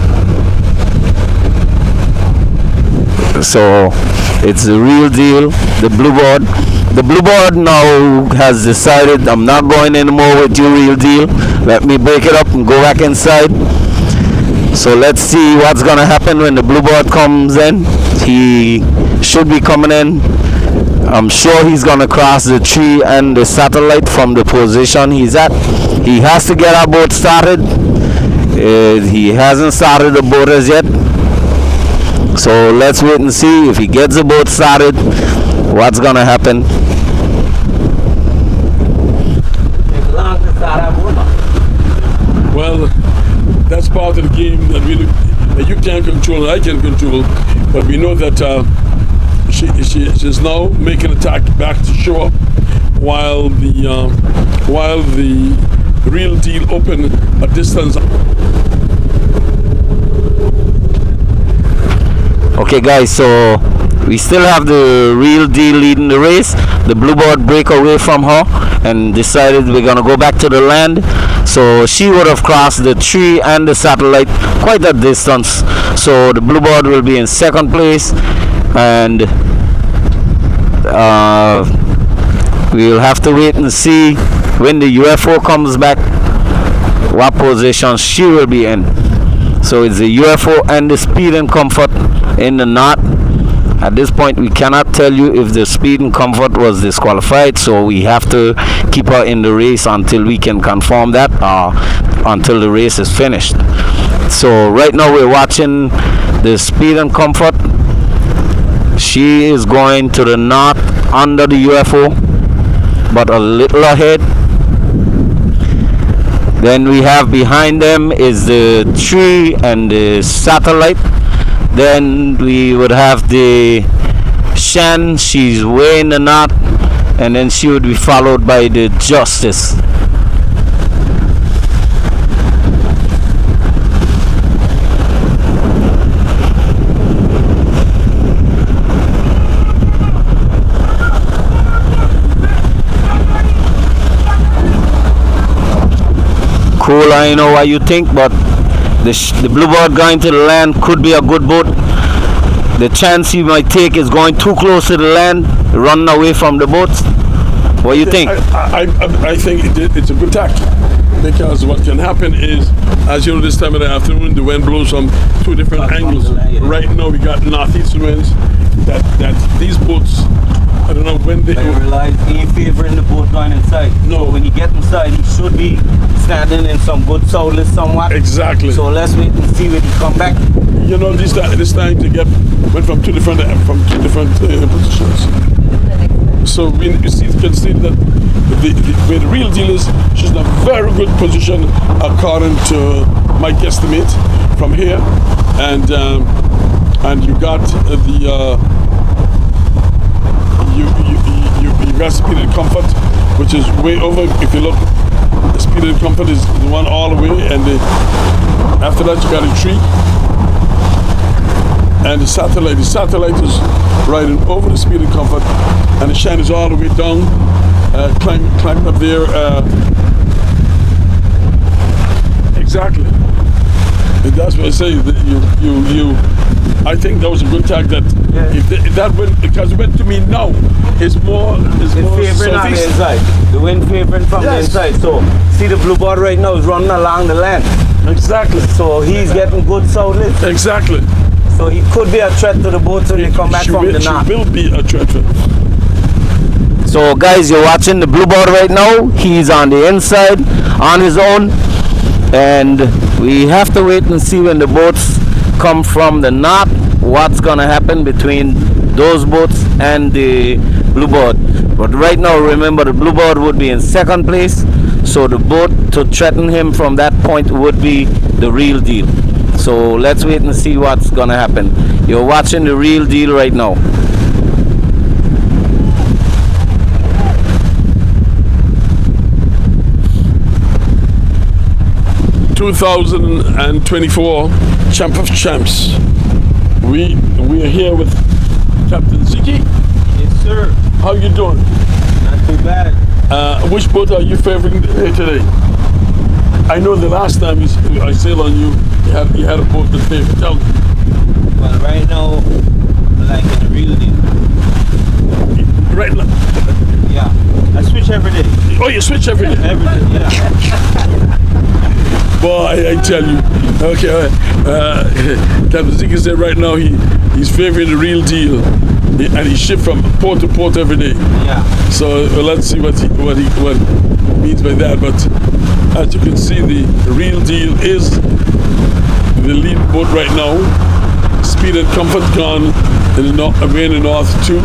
So it's the Real Deal, the Bluebird. The Bluebird now has decided, I'm not going anymore with your Real Deal. Let me break it up and go back inside. So let's see what's gonna happen when the Bluebird comes in. He should be coming in. I'm sure he's gonna cross the tree and the satellite from the position he's at. He has to get our boat started. He hasn't started the boat as yet. So let's wait and see if he gets the boat started, what's gonna happen. Well, that's part of the game that you can't control and I can control, but we know that she's now making an attack back to shore, while the Real Deal open a distance. Okay guys, so we still have the Real Deal leading the race. The Bluebird break away from her and decided we're gonna go back to the land. So she would have crossed the tree and the satellite quite a distance. So the Bluebird will be in second place, and we'll have to wait and see when the UFO comes back what position she will be in. So it's the UFO and the Speed and Comfort in the knot. At this point we cannot tell you if the Speed and Comfort was disqualified, so we have to keep her in the race until we can confirm that, until the race is finished. So right now we're watching the Speed and Comfort. She is going to the knot under the UFO, but a little ahead. Then we have behind them is the tree and the satellite. Then we would have the Shan, she's way in the knot, and then she would be followed by the Justice. Cool, I know what you think, but the Bluebird going to the land could be a good boat. The chance he might take is going too close to the land, running away from the boats. What do you think? I think it's a good tack, because what can happen is, as you know, this time of the afternoon the wind blows from two different angles. Right now we got northeast winds that these boats, I don't know when they... I realize he ain't favoring the boat going inside. No. So when he get inside, he should be standing in some good southwest somewhat. Exactly. So let's wait and see when he come back. You know, this time to get went from two different positions. So we can see that where the Real Deal is, she's in a very good position according to my guesstimate from here, and you got you got Speed and Comfort, which is way over. If you look, the Speed and Comfort is the one all the way, and after that you got a tree. And the satellite is riding over the Speed and Comfort, and the Shan is all the way down, climbing up there. Exactly. And that's what I say. I think that was a good tag. That if that went, because it went to me now, is more favoring on the inside. The wind favoring from the inside. So see the Bluebird right now is running along the land. Exactly. So he's getting good southwest. Exactly. So he could be a threat to the boats when they come back from the knot. She will be a threat. So guys, you're watching the Bluebird right now. He's on the inside on his own, and we have to wait and see when the boats come from the knot what's gonna happen between those boats and the Bluebird. But right now, remember, the Bluebird would be in second place, so the boat to threaten him from that point would be the Real Deal. So let's wait and see what's gonna happen. You're watching the Real Deal right now. ...2024 Champ of Champs. We are here with Captain Ziggy. Yes, sir. How you doing? Not too bad. Which boat are you favoring today? I know the last time I sailed on you had a boat that favored. Tell me. Well, right now, I like the Real Deal. Right now. Yeah. I switch every day. Oh, you switch every day? Every day, yeah. Boy, I tell you. Okay, Captain Ziggy said right now he's favoring the Real Deal, and he shipped from port to port every day. Yeah. So let's see what he means by that. But as you can see, the Real Deal is the lead boat right now. Speed and Comfort gone in the north, away in the north too.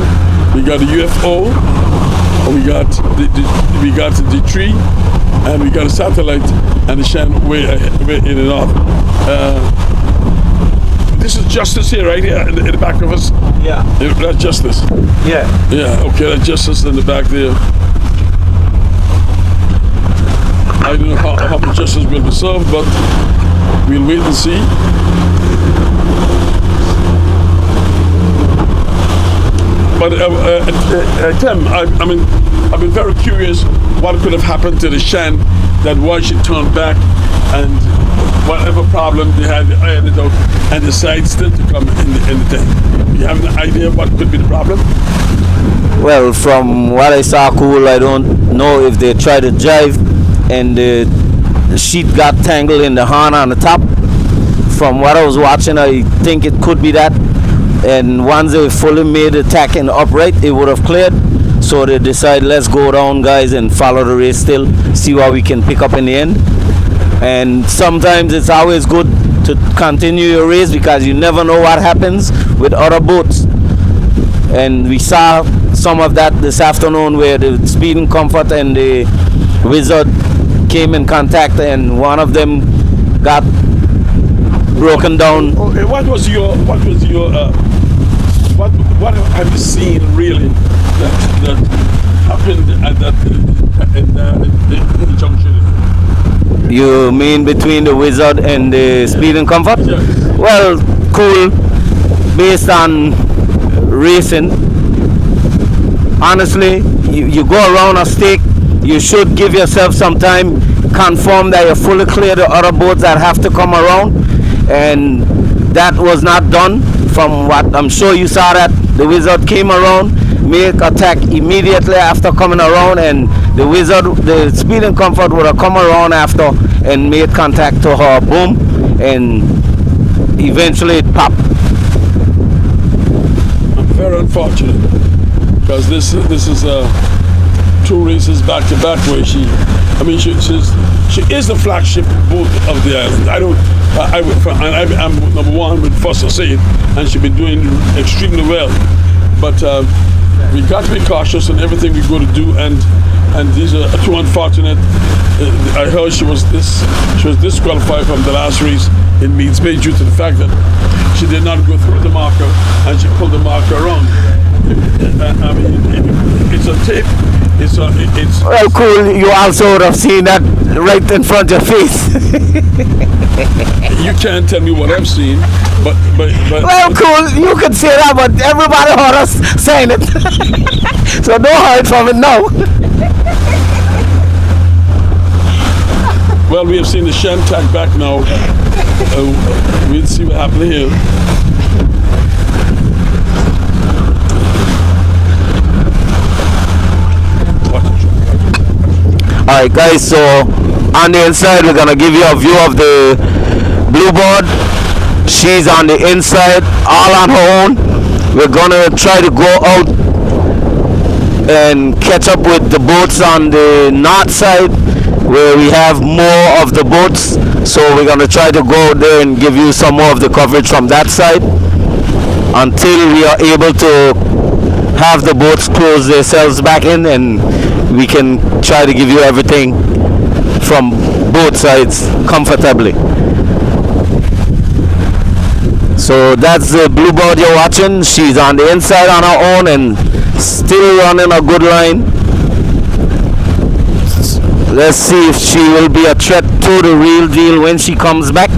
We got the UFO, we got the tree, and we got a satellite, and the Shan way in the north. This is Justice here, right here in the back of us. Yeah. That's Justice. Yeah. Yeah. Okay, that's Justice in the back there. I don't know how much justice will be served, but we'll wait and see. But Tim, I mean, I've been very curious what could have happened to the Shan, that why she turned back, and whatever problem they had, they ironed it out and decided still to come in the thing. You have an idea what could be the problem? Well, from what I saw, Cool, I don't know if they tried to jive and the sheet got tangled in the horn on the top. From what I was watching, I think it could be that. And once they fully made the tack and upright, it would have cleared. So they decided, let's go down, guys, and follow the race still, see what we can pick up in the end. And sometimes it's always good to continue your race because you never know what happens with other boats. And we saw some of that this afternoon where the Speed and Comfort and the Wizard came in contact and one of them got broken down. Okay, what have you seen really that happened at that in the junction? You mean between the Wizard and the Speed and Comfort? Yes. Well, Cool, based on racing, honestly, you go around a stake, you should give yourself some time, confirm that you're fully clear the other boats that have to come around, and that was not done. From what I'm sure you saw, that the Wizard came around, make attack immediately after coming around, and the Wizard, the Speed and Comfort would have come around after and made contact to her boom, and eventually it popped. Very unfortunate, because this is two races back to back where she is the flagship boat of the island. I'm number one with Foster Said, and she's been doing extremely well. But we got to be cautious in everything we go to do, and these are too unfortunate. I heard she was disqualified from the last race in Meads Bay due to the fact that she did not go through the marker and she pulled the marker around. I mean, it's a tape. It's well, Cool, you also would have seen that right in front of your face. You can't tell me what I've seen, but well, Cool, you can say that, but everybody heard us saying it. So don't hide from it now. Well, we have seen the Shan tack back now. We'll see what happens here. Alright guys, so on the inside we're gonna give you a view of the Bluebird. She's on the inside, all on her own. We're gonna try to go out and catch up with the boats on the north side where we have more of the boats. So we're gonna try to go there and give you some more of the coverage from that side until we are able to have the boats close themselves back in, and we can try to give you everything from both sides comfortably. So that's the Bluebird you're watching. She's on the inside on her own and still running a good line. Let's see if she will be a threat to the Real Deal when she comes back.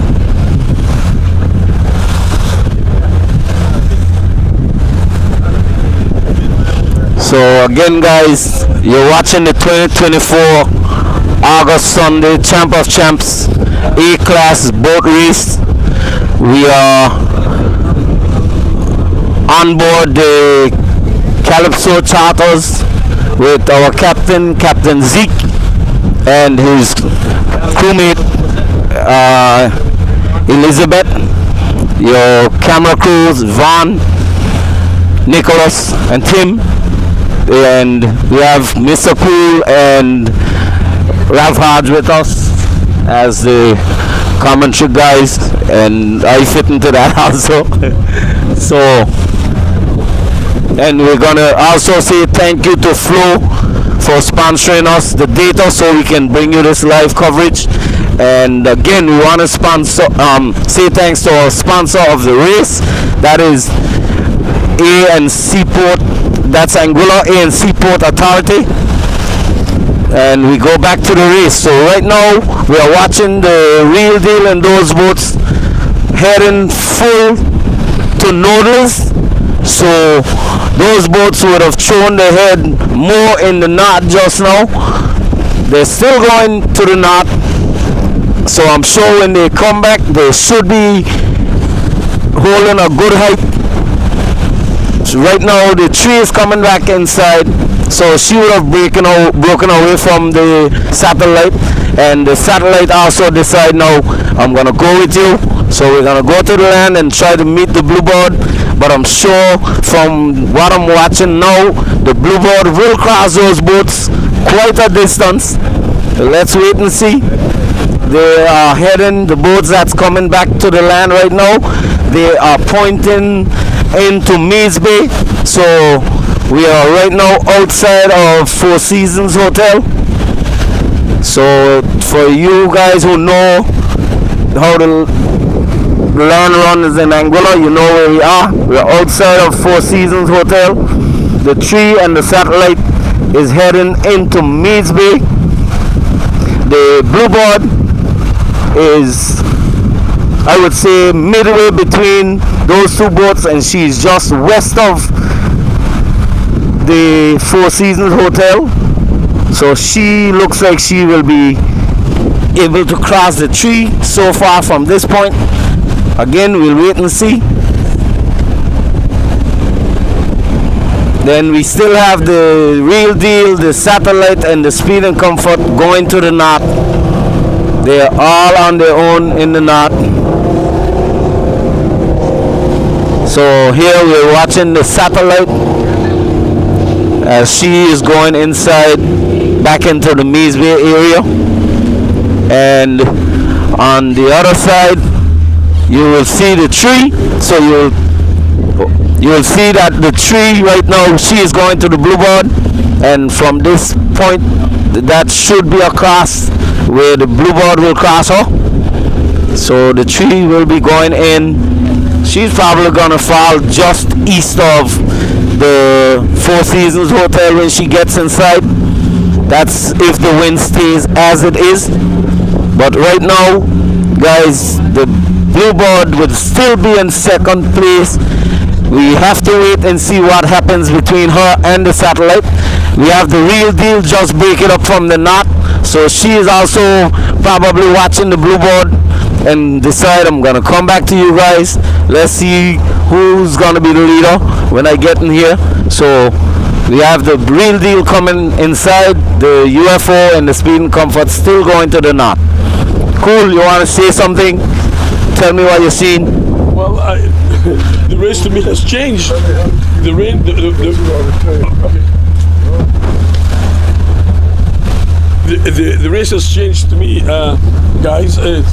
So again guys, you're watching the 2024 August Sunday Champ of Champs A-Class boat race. We are on board the Calypso Charters with our captain, Captain Zeke, and his crewmate Elizabeth. Your camera crews, Vaughn, Nicholas, and Tim. And we have Mr. Poole and Ralph Hodge with us as the commentary guys, and I fit into that also. So, and we're gonna also say thank you to Flo for sponsoring us the data so we can bring you this live coverage. And again, we want to say thanks to our sponsor of the race, that is A&C Port. That's Anguilla A&C Port Authority. and we go back to the race. So right now we are watching the Real Deal and those boats heading full to nodals. So those boats would have thrown their head more in the knot just now. They're still going to the knot. So I'm sure when they come back, they should be holding a good height. So right now the tree is coming back inside. So she would have broken away from the satellite, and the satellite also decide now, I'm gonna go with you. So we're gonna go to the land and try to meet the Bluebird. But I'm sure from what I'm watching now, the Bluebird will cross those boats quite a distance. Let's wait and see. They are heading, the boats that's coming back to the land right now, they are pointing into Meads Bay. So we are right now outside of Four Seasons Hotel. So for you guys who know how to learn run is in Anguilla, you know where we are. We are outside of Four Seasons Hotel. The tree and the satellite is heading into Meads Bay. The Bluebird is, I would say, midway between those two boats, and she's just west of the Four Seasons Hotel. So she looks like she will be able to cross the tree so far from this point. Again, we'll wait and see. Then we still have the Real Deal, the Satellite, and the Speed and Comfort going to the knot. They are all on their own in the knot. So here we're watching the Satellite as she is going inside back into the Meads Bay area. And on the other side, you will see the tree. So you will see that the tree right now, she is going to the Bluebird, and from this point that should be a cross where the Bluebird will cross her. So the tree will be going in. She's probably gonna fall just east of the Four Seasons Hotel when she gets inside. That's if the wind stays as it is. But right now, guys, the Bluebird would still be in second place. We have to wait and see what happens between her and the Satellite. We have the Real Deal just break it up from the knot. So she is also probably watching the Bluebird and decide, I'm gonna come back to you guys. Let's see who's gonna be the leader when I get in here. So we have the Real Deal coming inside, the UFO and the Speed and Comfort still going to the knot. Cool, you wanna say something? Tell me what you're seeing. Well, the race to me has changed. The race has changed to me, guys. The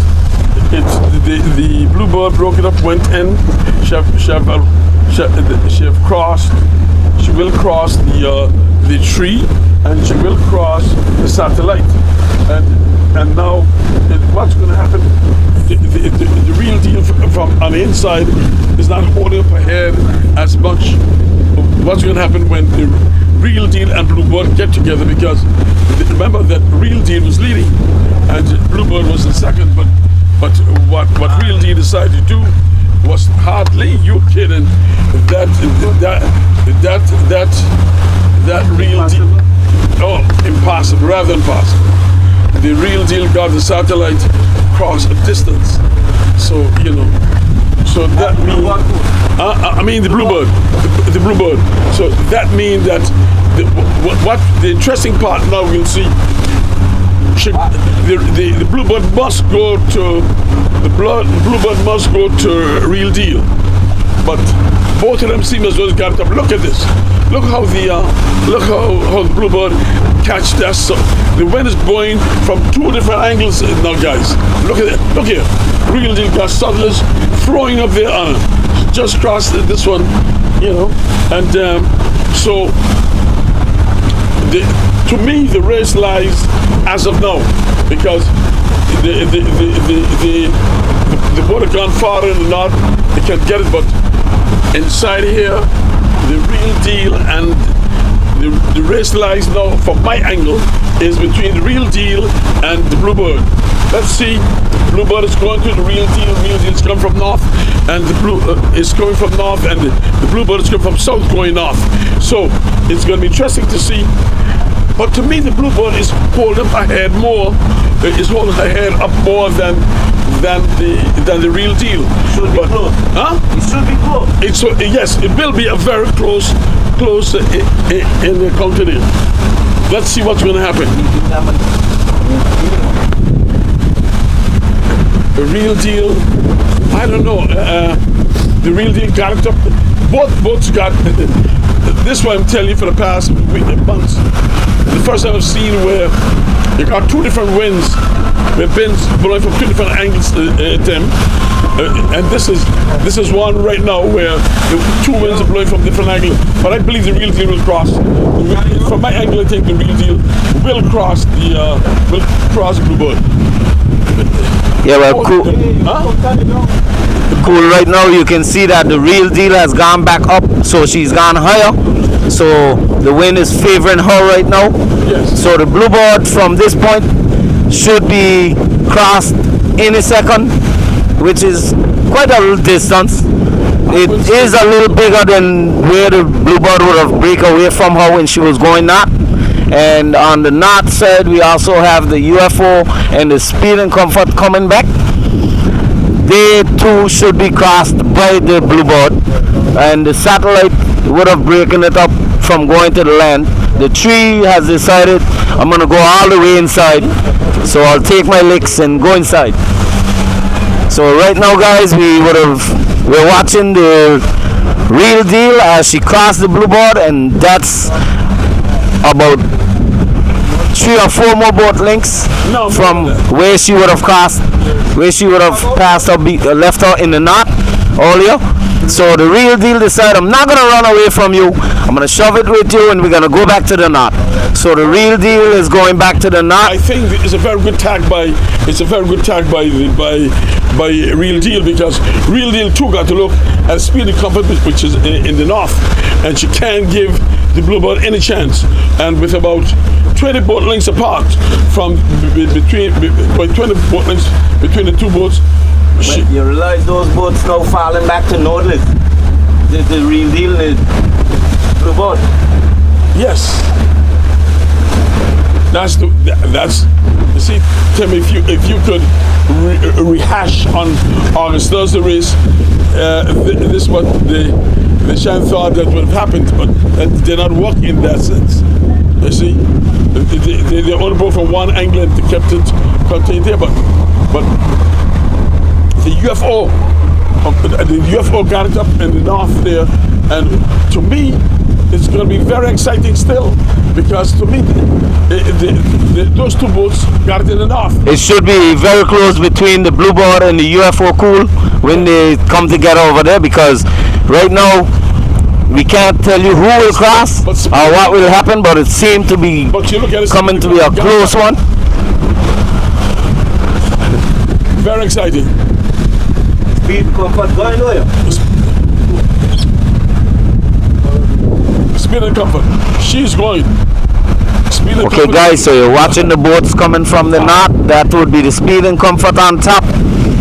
Bluebird broke it up, went in. She have crossed. She will cross the tree, and she will cross the Satellite. And now, what's going to happen? The Real Deal from on the inside is not holding up her head as much. What's going to happen when the Real Deal and Bluebird get together? Because remember that Real Deal was leading and Bluebird was in second. But what Real Deal decided to do was hardly, you kidding, that Real Deal, oh, impossible, rather impossible. The Real Deal got the Satellite across a distance, so you know. So that means, I mean the Bluebird, the Bluebird. So that means that what the interesting part now we'll see. The Bluebird must go to Bluebird must go to Real Deal, but both of them seem as though they got up. Look at this. Look how the Bluebird catch that. So the wind is blowing from two different angles now, guys. Look at it. Look here. Real Deal got Sutherland's throwing up their arm. Just crossed this one, you know. And so to me the race lies as of now, because the boat have gone far in the north. They can get it, but inside here, the Real Deal and the race lies now, from my angle, is between the Real Deal and the Bluebird. Let's see. Bluebird is going to the Real Deal. Real Deal is coming from north, and the Blue is coming from north, and the Bluebird is coming from south, going north. So it's going to be interesting to see. But to me, the Bluebird is holding ahead more. Is holding ahead up more than the Real Deal. Should be close. Huh? It should be close. It's yes, it will be a very close in the counter there. Let's see what's going to happen. The Real Deal, I don't know. The Real Deal got it up. Both got. This is what I'm telling you for the past months. The first time I've seen where you got two different winds, with winds blowing from two different angles at them. And this is one right now where the two winds are blowing from different angles. But I believe the Real Deal will cross. From my angle, I think the Real Deal will cross the Bluebird. Yeah, well, cool. Huh? Cool. Right now, you can see that the Real Deal has gone back up, so she's gone higher. So the wind is favoring her right now. Yes. So the Bluebird from this point should be crossed in a second, which is quite a little distance. It is a little bigger than where the Bluebird would have break away from her when she was going north. And on the north side, we also have the UFO and the Speed and Comfort coming back. They too should be crossed by the Bluebird, and the satellite would have broken it up from going to the land. The tree has decided I'm gonna go all the way inside, so I'll take my licks and go inside. So right now, guys, we're watching the Real Deal as she crossed the Bluebird, and that's about 3 or 4 more boat links from where she would have crossed, where she would have passed or left her in the knot earlier. So the Real Deal decided, I'm not gonna run away from you. I'm gonna shove it with you, and we're gonna go back to the knot. So the Real Deal is going back to the knot. I think it's a very good tag by Real Deal, because Real Deal too got to look at Speed and Comfort, which is in the north, and she can't give the Bluebird any chance. And with about 20 boat lengths apart from between 20 boat lengths between the two boats. But you realize those boats now falling back to northerly. The Real Deal is Bluebird. Yes. That's you see, Tim, if you could rehash on August Thursday race, this is what the Shan thought that would have happened, but they're not working in that sense. You see, they only brought from one angle and they kept it contained there, but the UFO got it up in the north there, and to me, it's going to be very exciting still, because to me, those two boats got it in the north. It should be very close between the Bluebird and the UFO Cool when they come together over there, because right now we can't tell you who will cross or what will happen, but it seems to be coming to be a close one. Very exciting. Speed Comfort going where? Speed and Comfort. She's going. Okay, guys, so you're watching the boats coming from the north. That would be the Speed and Comfort on top,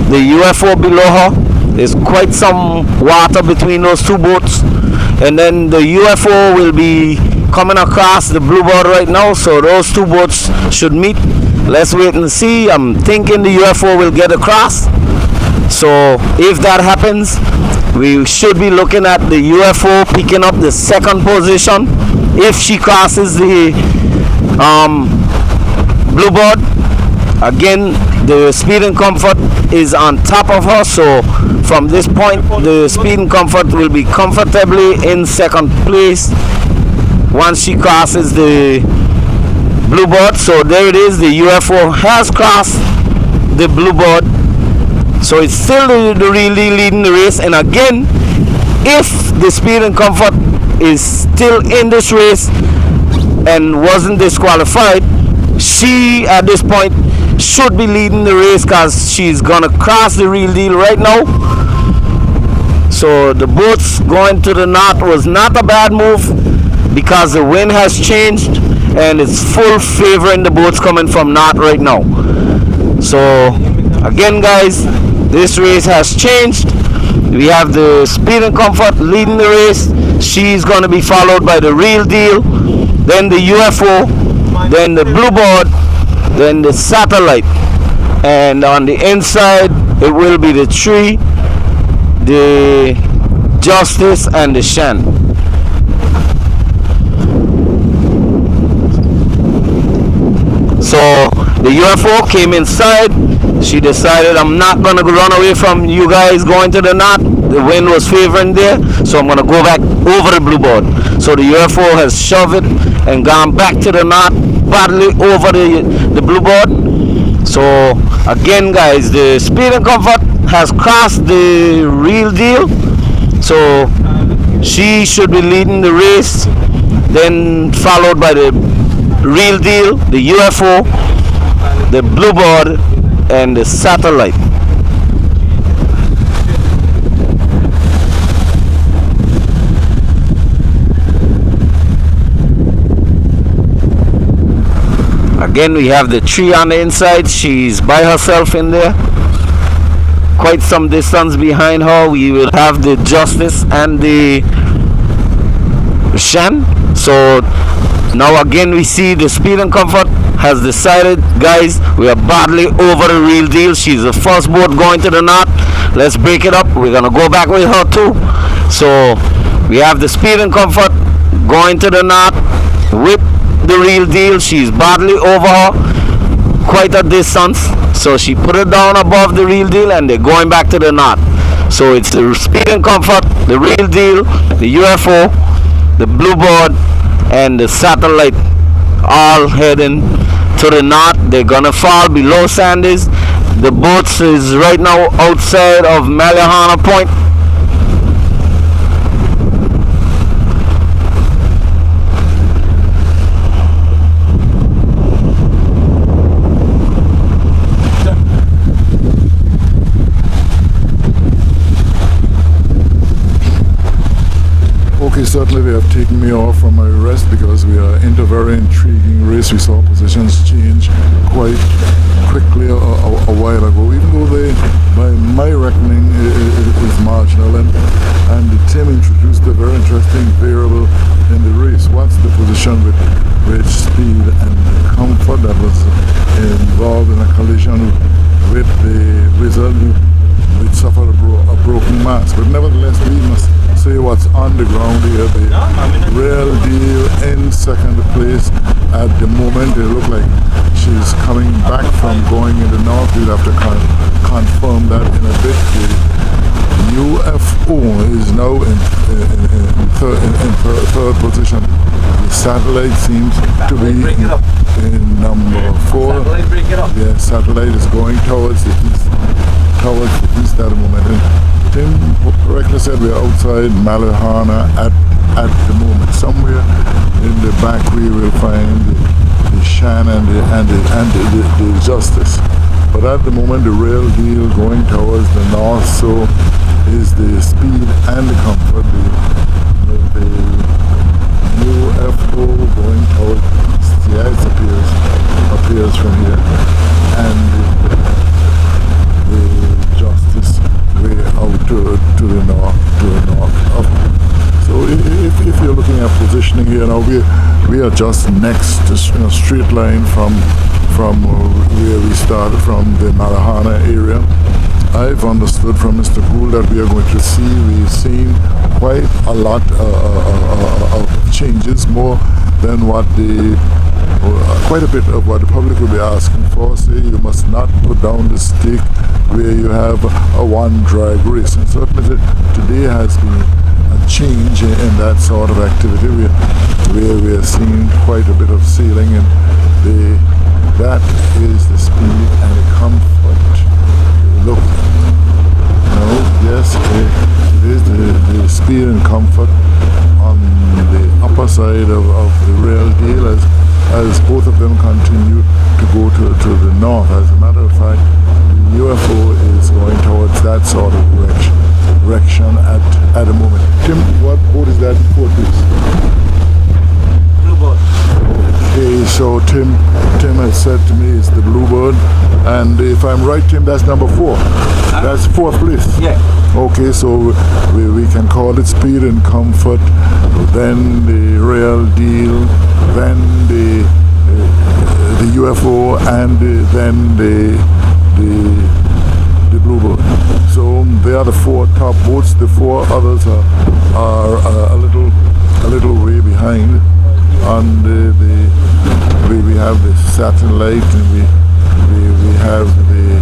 the UFO below her. There's quite some water between those two boats, and then the UFO will be coming across the Bluebird right now, so those two boats should meet. Let's wait and see. I'm thinking the UFO will get across, so if that happens, we should be looking at the UFO picking up the second position if she crosses the Bluebird. Again, the Speed and Comfort is on top of her, so from this point the Speed and Comfort will be comfortably in second place once she crosses the Bluebird. So there it is, the UFO has crossed the Bluebird, so it's still the really leading the race. And again, if the Speed and Comfort is still in this race and wasn't disqualified, she at this point should be leading the race, because she's gonna cross the Real Deal right now. So the boats going to the north was not a bad move. because the wind has changed and it's full favoring the boats coming from north right now. So again guys, this race has changed. We have the Speed and Comfort leading the race. She's going to be followed by the Real Deal, then the UFO, then the Bluebird, then the Satellite, and on the inside it will be the Tree, the Justice, and the Shan. So the UFO came inside. She decided, I'm not gonna run away from you guys going to the north. The wind was favoring there, so I'm gonna go back over the Bluebird. So the UFO has shoved it and gone back to the north, badly over the Bluebird. So again guys, the Speed and Comfort has crossed the Real Deal, so she should be leading the race, then followed by the Real Deal, the UFO, the Bluebird, and the Satellite. Again, we have the Tree on the inside. She's by herself in there, quite some distance behind her. We will have the Justice and the Shan. So now again we see the Speed and Comfort has decided, guys, we are badly over the Real Deal. She's the first boat going to the north. Let's break it up. We're gonna go back with her too. So we have the Speed and Comfort going to the north with the Real Deal. She's badly over her, quite a distance. So she put it down above the Real Deal and they're going back to the north. So it's the Speed and Comfort, the Real Deal, the UFO, the Bluebird, and the Satellite, all heading to the north. They're gonna fall below Sandys. The boats is right now outside of Malahana Point. Okay, certainly they have taken me off from my rest because we are into a very intriguing race. We saw positions change quite quickly a while ago, even though they, by my reckoning, is marginal. And Tim introduced a very interesting variable in the race. What's the position with Speed and Comfort that was involved in a collision with the Wizard, which suffered a broken mast? But nevertheless, we must say what's on the ground here. The Real Deal in second place at the moment. It looks like she's coming back from going in the north. We'll have to confirm that in a bit. The UFO is now in third position. The Satellite seems to be in number 4. The Satellite is going towards the east. At the moment. And Tim correctly said we are outside Malahana at the moment. Somewhere in the back we will find the Shan and the Justice. But at the moment the Real Deal going towards the north, so is the Speed and the Comfort. The UFO going towards the east. Yeah, it appears from here. And the Justice way out to the north. So if you're looking at positioning here now, we are just next, in a straight line from where we started, from the Malahana area. I've understood from Mr. Gould that we've seen quite a lot of changes, more than what quite a bit of what the public will be asking for. Say you must not put down the stake where you have a one drag race, and certainly today has been a change in that sort of activity where we are seeing quite a bit of sailing, and that is the Speed and the Comfort. Look, yes, it is the Speed and Comfort on the upper side of the Real Deal as both of them continue to go to the north. As a matter of fact, the UFO is going towards that sort of direction at the moment. Tim, what boat is that for, please? So Tim had said to me it's the Bluebird, and if I'm right, Tim, that's number 4. That's 4th place. Yeah. Okay, so we can call it Speed and Comfort, then the Real Deal, then the UFO, and then the Bluebird. So they are the 4 top boats. The 4 others are a little way behind. On we have the Satellite, and we have the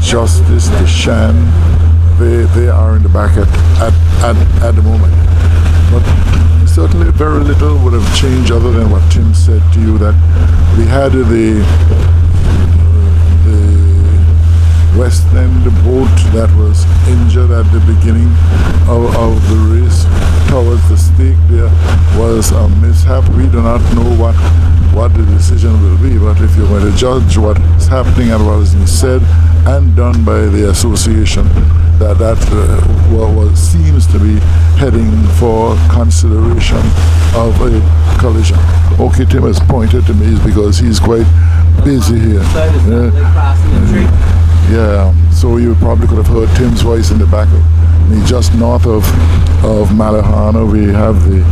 Justice, the Shan. They are in the back at the moment. But certainly very little would have changed other than what Tim said to you, that we had the West End boat that was injured at the beginning of the race towards the stake. There was a mishap. We do not know what the decision will be, but if you're going to judge what is happening and what has been said and done by the association, that what seems to be heading for consideration of a collision. Okay, Tim has pointed to me because he's quite busy here. Yeah, so you probably could have heard Tim's voice in the back of me. Just north of Malahana, we have the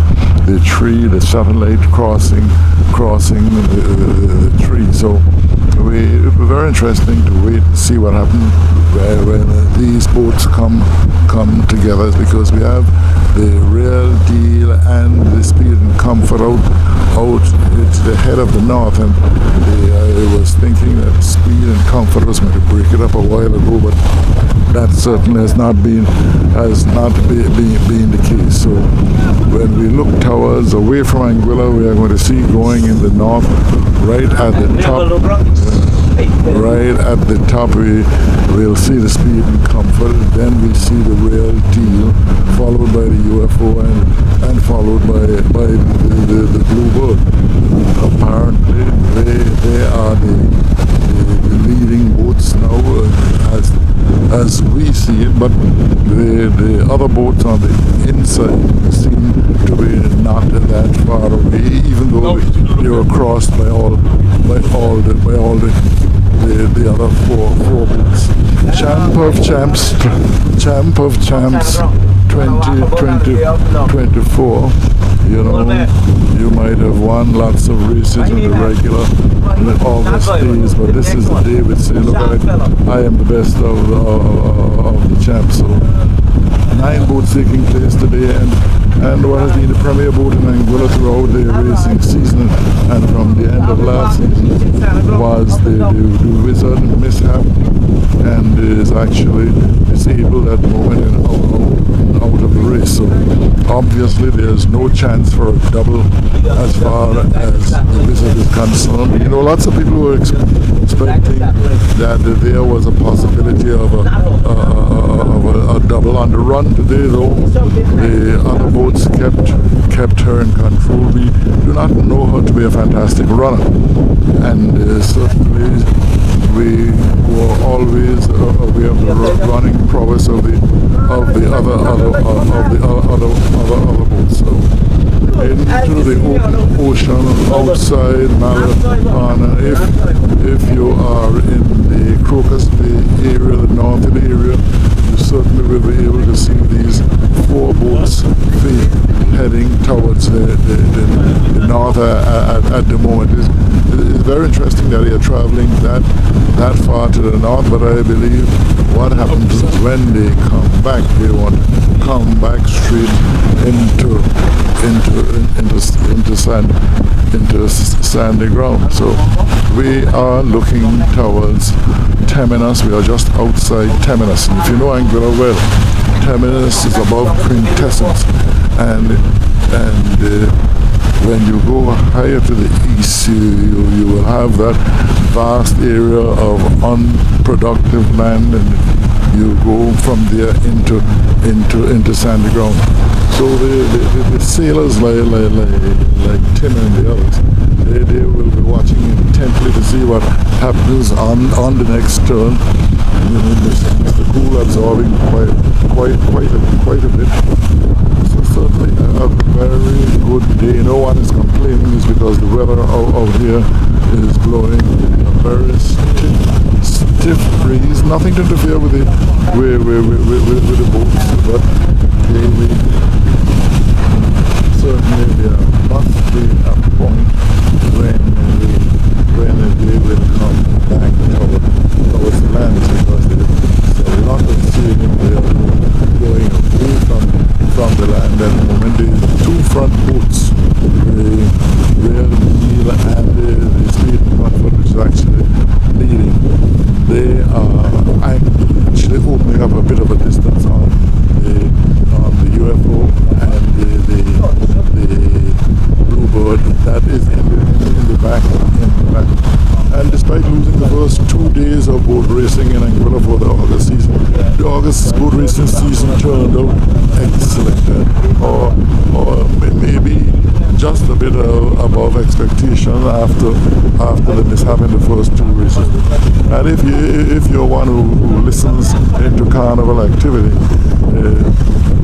tree, the Satellite crossing the tree. So it was very interesting to wait and see what happens when these boats come together, because we have the Real Deal and the Speed and Comfort out to the head of the north, and I was thinking that Speed and Comfort was going to break it up a while ago, but that certainly has not been the case. So when we look towards away from Anguilla, we are going to see going in the north, right at the top. Right at the top, we'll see the Speed and Comfort, then we see the Real Deal, followed by the UFO, and followed by the Bluebird. Apparently, they are the leading boats now, as we see it, but the other boats on the inside seem to be not that far away, even though they were crossed by all the other four boats. Champ of Champs 2024. You know, you might have won lots of races in the regular August days, but this is the day we say, look, I am the best of the champs. So 9 boats taking place today, and what has been the premier boat in Anguilla throughout the racing season, and from the end of last season, was the Wizard mishap, and is actually disabled at the moment and out of the race. So obviously there's no chance for a double as far as the Wizard is concerned. You know, lots of people were expecting that there was a possibility of a double on the run today, though the other boats kept her in control. We do not know her to be a fantastic runner, and certainly we were always aware of the running prowess of the other boats. So into the open ocean outside Malahana, if you are in the Crocus Bay area, the northern area, you certainly will be able to see these 4 boats heading towards the north at the moment. It's very interesting that they are traveling that far to the north, but I believe what happens is when they come back, they want to come back straight into sandy ground. So we are looking towards Terminus. We are just outside Terminus, and if you know Anguilla well, Terminus is above Quintessence, and when you go higher to the east, you will have that vast area of unproductive land, and you go from there into sandy ground. So the sailors like Tim and the others, they will be watching intently to see what happens on the next turn. You know, the cool absorbing quite a bit. So certainly a very good day. No one is complaining. complaining is because the weather out here is blowing a very stiff breeze. Nothing to interfere with the boats, but certainly there must be a point when they will come back towards the land, because there's a lot of sailing there going away from the land at the moment. The two front boats, the Real Deal and the Speed and Comfort, which is actually leading, they are actually opening up a bit of a distance on the UFO and the Bluebird that is in the back. And despite losing the first 2 days of boat racing in Anguilla for the August season, the August boat racing season turned out excellent, or maybe just a bit above expectation after the mishap in the first 2 races. And if you're one who listens into carnival activity,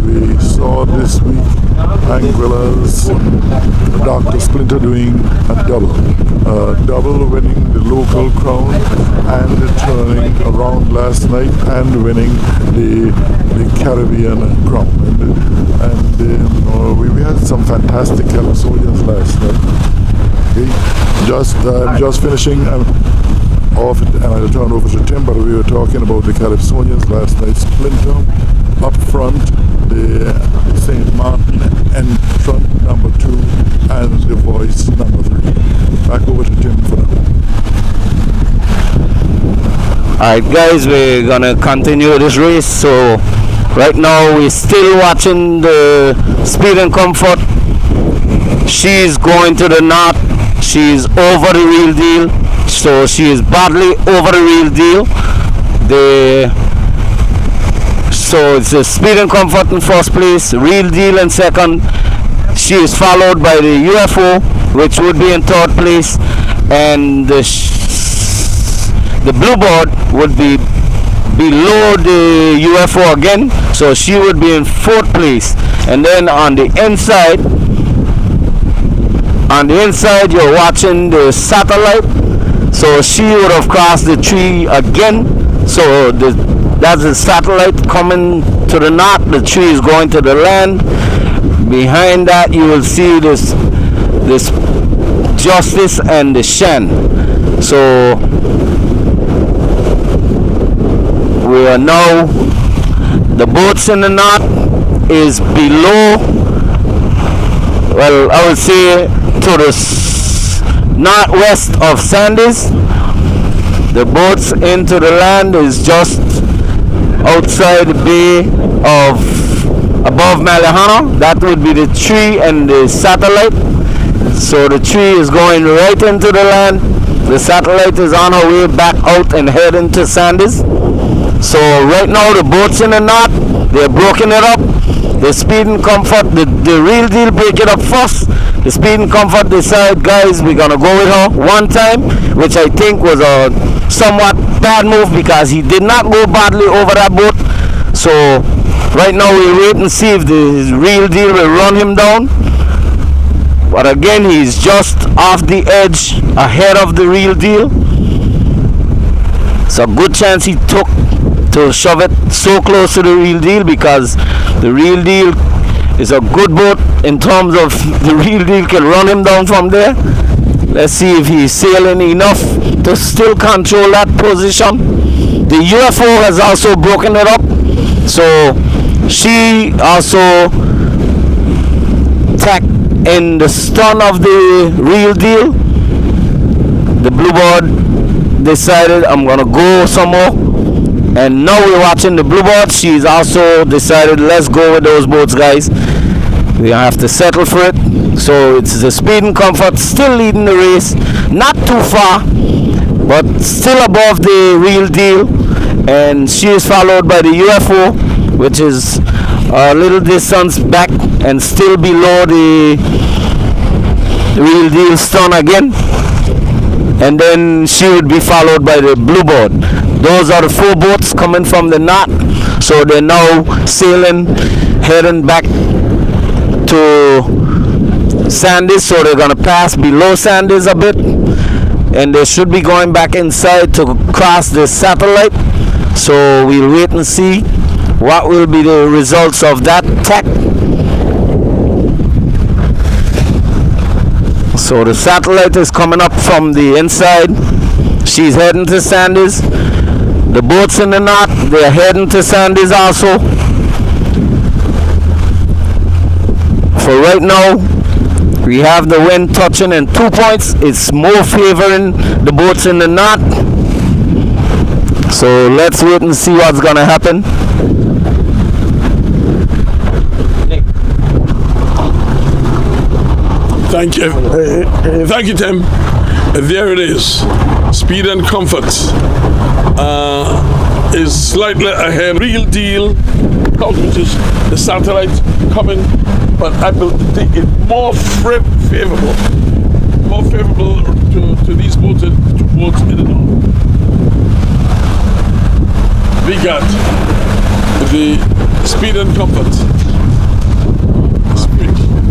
we saw this week Anguilla's Dr. Splinter doing a double winning the local crown and turning around last night and winning the Caribbean crown. And we had some fantastic Californians last night. Okay, just finishing off, and I'll turn over to Tim, but we were talking about the Calypsonians last night. Splinter up front, the St. Martin entrant number 2, and the Voice number 3. Back over to Tim for now. Alright guys, we're gonna continue this race. So right now we're still watching the Speed and Comfort. She's going to the knot. She's over the Real Deal. So she is badly over the Real Deal. So it's the Speed and Comfort in first place, Real Deal in second. She is followed by the UFO, which would be in third place, and the Bluebird would be below the UFO again, so she would be in fourth place. And then on the inside you're watching the Satellite, so she would have crossed the tree again. So that's the Satellite coming to the knot. The tree is going to the land. Behind that you will see this Justice and the Shan. So we are now, the boats in the knot is below, well, I would say to the northwest of Sandys. The boats into the land is just outside the bay of above Malihana. That would be the tree and the Satellite. So the tree is going right into the land. The Satellite is on her way back out and heading to Sandys. So right now the boats in the knot, they're broken it up. The Speed and Comfort, the Real Deal break it up first. The Speed and Comfort decide, guys, we're gonna go with her one time, which I think was a somewhat bad move because he did not go badly over that boat. So right now we wait and see if the Real Deal will run him down. But again, he's just off the edge ahead of the Real Deal. It's a good chance he took to shove it so close to the Real Deal, because the Real Deal is a good boat in terms of the Real Deal can run him down from there. Let's see if he's sailing enough to still control that position. The UFO has also broken it up, so she also tacked in the stern of the Real Deal. The Bluebird decided, I'm gonna go somewhere, and now we're watching the Bluebird. She's also decided, let's go with those boats, guys. We have to settle for it. So it's the Speed and Comfort still leading the race, not too far, but still above the Real Deal, and she is followed by the UFO, which is a little distance back and still below the Real Deal stern again. And then she would be followed by the Bluebird. Those are the 4 boats coming from the knot, so they're now sailing, heading back to Sandys, so they're gonna pass below Sandys a bit, and they should be going back inside to cross the satellite. So we'll wait and see what will be the results of that tech. So the satellite is coming up from the inside. She's heading to Sandys. The boats in the north, they're heading to Sandys also. For right now, we have the wind touching in 2 points. It's more favoring the boats in the north. So let's wait and see what's gonna happen. Thank you. Thank you, Tim. There it is. Speed and comfort is slightly ahead. Real deal, which is the satellite coming, but I think it's more favorable to these boats and to boats in the north. We got the speed and comfort.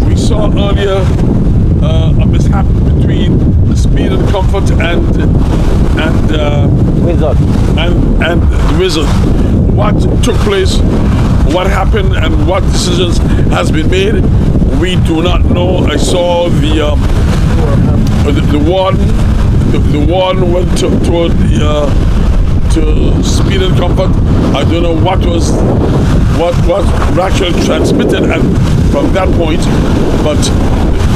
We saw earlier a mishap between the speed and comfort and Wizard. And the Wizard. What took place, what happened, and what decisions has been made, we do not know. I saw the warden went toward to speed and comfort. I don't know what was actually transmitted and from that point, but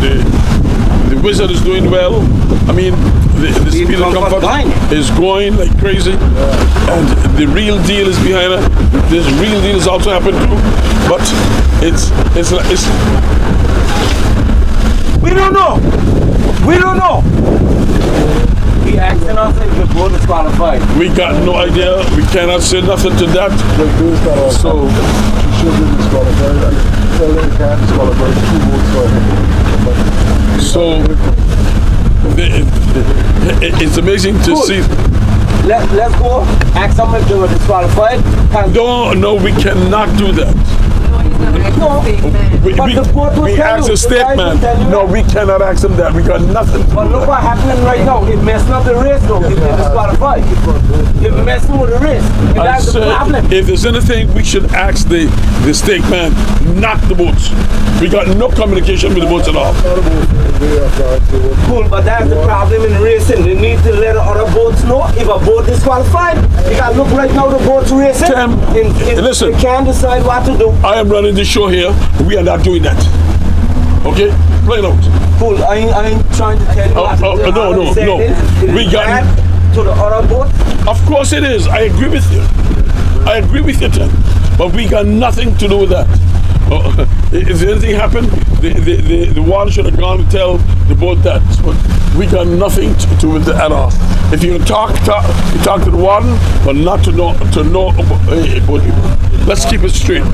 the Wizard is doing well. I mean, the speed and comfort is going like crazy, and the real deal is behind it. This real deal is also happened too, but it's we don't know. He asking us if the boat is qualified. We got no idea. We cannot say nothing to that. So she should be disqualified. Well, they can't disqualify 2 votes for him. So it's amazing to see. Let's go. Ask them if they were disqualified. No, we cannot do that. We asked a statement. No, we cannot ask them that. We got nothing. But look what happening right now. It's messing up the race though. If they're disqualified. It's messing with the race. And that's the problem. If there's anything, we should ask the statement, not the boats. We got no communication with the boats at all. Cool, but that's the problem in racing. They need to let other boats know if a boat is qualified. You got to look right now, the boats racing. Tim, listen. They can't decide what to do. I am running the show here. We are not doing that. Okay? Play it out. Cool, I ain't trying to tell you what to do. No. We got to the other boat. Of course it is. I agree with you. Tim. But we got nothing to do with that. If anything happened, the warden should have gone to tell the boat that. But we got nothing to do with it at all. If you talk to the warden, but not to know about people. Let's keep it straight.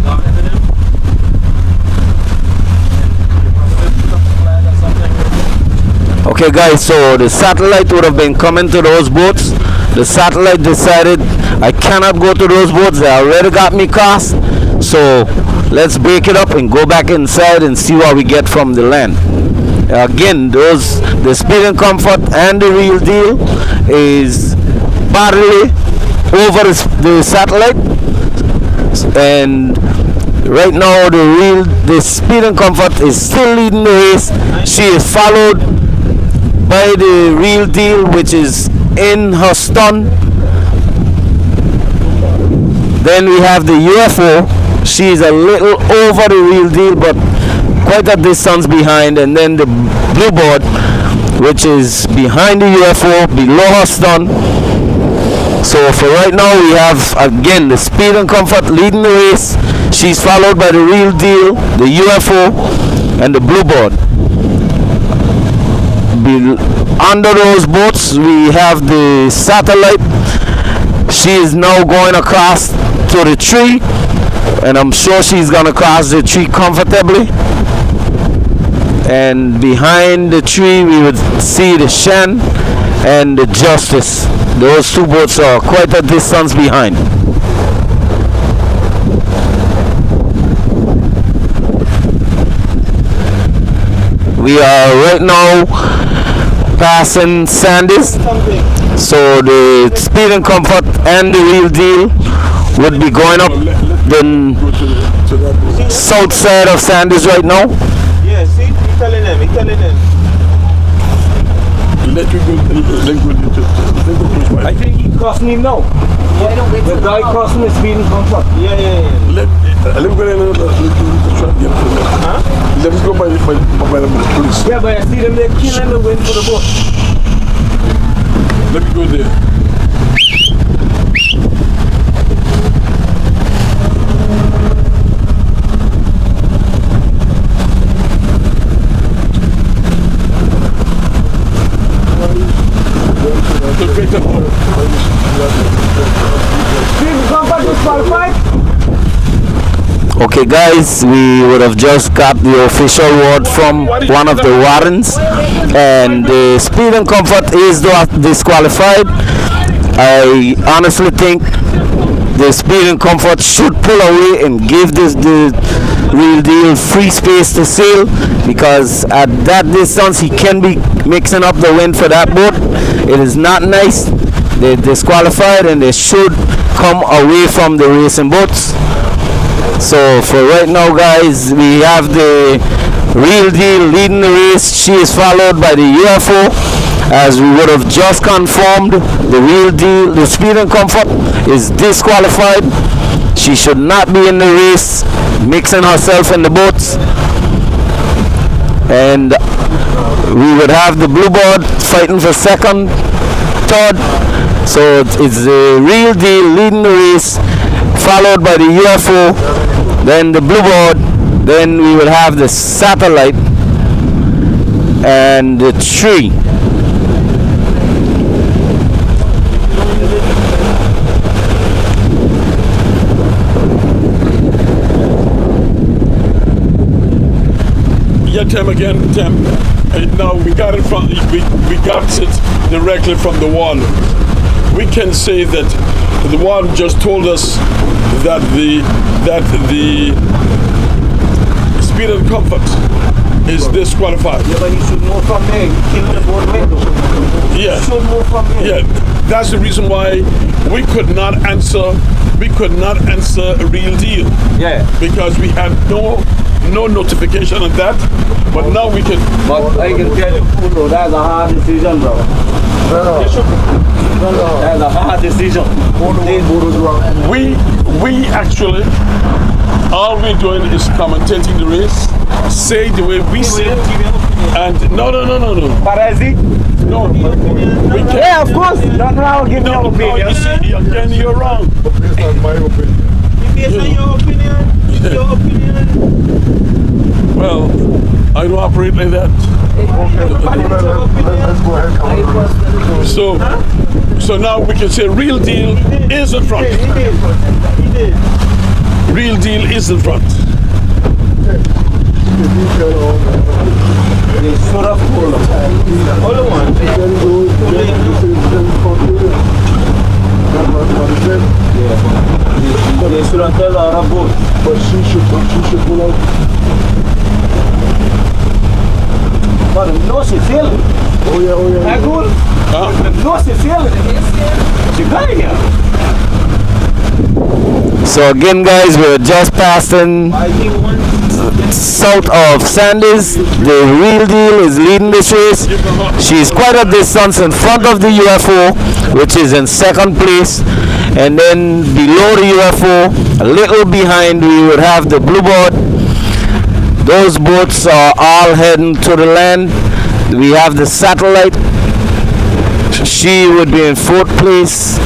Okay guys, so the satellite would have been coming to those boats. The satellite decided I cannot go to those boats. They already got me crossed. So let's break it up and go back inside and see what we get from the land. Again, the speed and comfort and the real deal is barely over the satellite, and right now the speed and comfort is still leading the race. She is followed by the real deal, which is in her stun. Then we have the UFO. She's a little over the real deal, but quite a distance behind. And then the Bluebird, which is behind the UFO, below her stun. So for right now, we have again the speed and comfort leading the race. She's followed by the real deal, the UFO, and the Bluebird. Under those boats, we have the satellite. She is now going across to the tree, and I'm sure she's gonna cross the tree comfortably. And behind the tree, we would see the Shan and the Justice. Those 2 boats are quite a distance behind. We are right now passing Sandys. So the Speed and Comfort and the Real Deal would be going up the south side of Sandys right now. Yeah, see, he telling them. Let me go. I think he crossing him now. The guy crossing the Speed and Comfort. Yeah. Let me go there. Let me go by the police. Yeah, but I see them, they're killing the wind for the boat. Let me go there. Okay guys, we would have just got the official word from one of the wardens, and the Speed and Comfort is disqualified. I honestly think the Speed and Comfort should pull away and give the Real Deal free space to sail, because at that distance he can be mixing up the wind for that boat. It is not nice. They're disqualified and they should come away from the racing boats. So for right now guys, we have the Real Deal leading the race. She is followed by the UFO. As we would have just confirmed, the Real Deal, the Speed and Comfort is disqualified. She should not be in the race, mixing herself in the boats. And we would have the Bluebird fighting for second, third. So it's the Real Deal leading the race, followed by the UFO, then the Bluebird, then we will have the Satellite and the Tree. Yeah, Tim again, Tim. Now we got it from we got it directly from the one. We can say that the one just told us that the Speed and Comfort is disqualified. Yeah, but he should know from there. He killed the boat window. Yeah. He should know from there. Yeah, that's the reason why we could not answer a Real Deal. Yeah. Because we had no notification of that, but now we can. But I can tell you, bro, that's a hard decision, bro. That's a hard decision. We actually, all we're doing is commentating the race, say the way we see it, and no. Parezi? No, we can't. Yeah, of course. Not now. Give me your No, opinion. you see, again, you're wrong. Based on my opinion. Based on your opinion. Your opinion. Well, I don't operate like that. Let's go ahead. So now we can say Real Deal is in front. He did. Real Deal is in front. They should have pulled up. Hold on. They should have tell her boat. But she should pull out. But no, she failing. Oh yeah. That good? No, she failing. She got here. So again guys, we're just passing I think south of Sandys. The Real Deal is leading this race. She's quite a distance in front of the UFO, which is in second place, and then below the UFO, a little behind, we would have the Bluebird. Those boats are all heading to the land. We have the Satellite. She would be in fourth place,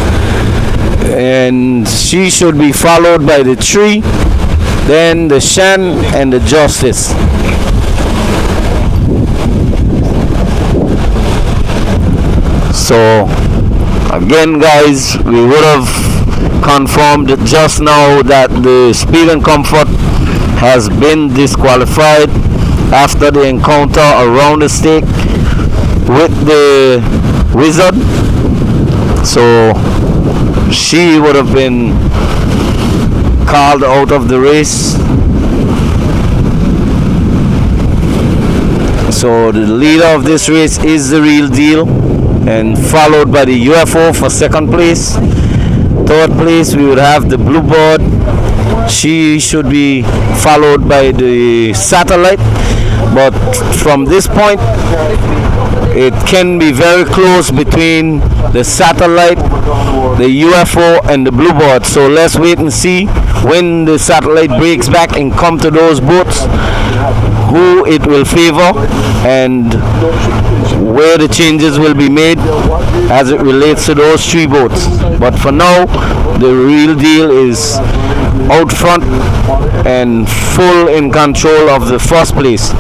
and she should be followed by the Tree, then the Shan and the Justice. So again guys, we would have confirmed just now that the Speed and Comfort has been disqualified after the encounter around the stake with the Wizard. So she would have been called out of the race. So the leader of this race is the Real Deal, and followed by the UFO for second place. Third place we would have the Bluebird. She should be followed by the Satellite, but from this point it can be very close between the Satellite, the UFO and the Bluebird. So let's wait and see when the Satellite breaks back and come to those boats, who it will favor and where the changes will be made as it relates to those three boats. But for now, the Real Deal is out front and full in control of the first place.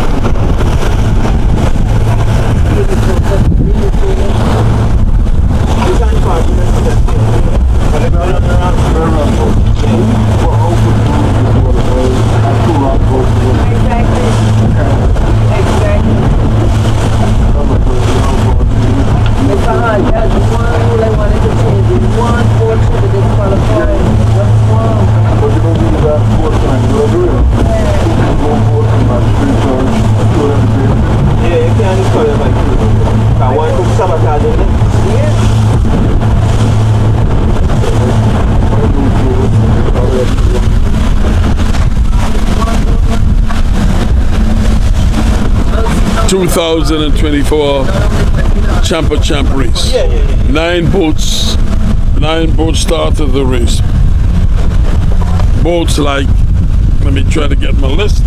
Champ race. 9 boats started the race. Boats like, let me try to get my list.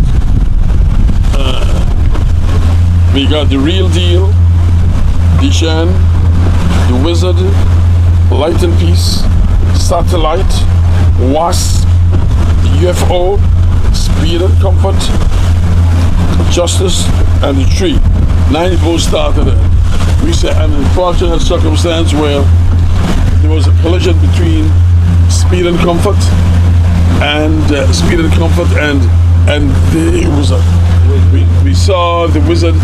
We got the Real Deal, the Shan, the Wizard, Light and Peace, Satellite, Wasp, UFO, Speed and Comfort, Justice, and the Tree. 9 boats started it. We said an unfortunate circumstance where there was a collision between Speed and Comfort and it was we saw the Wizard.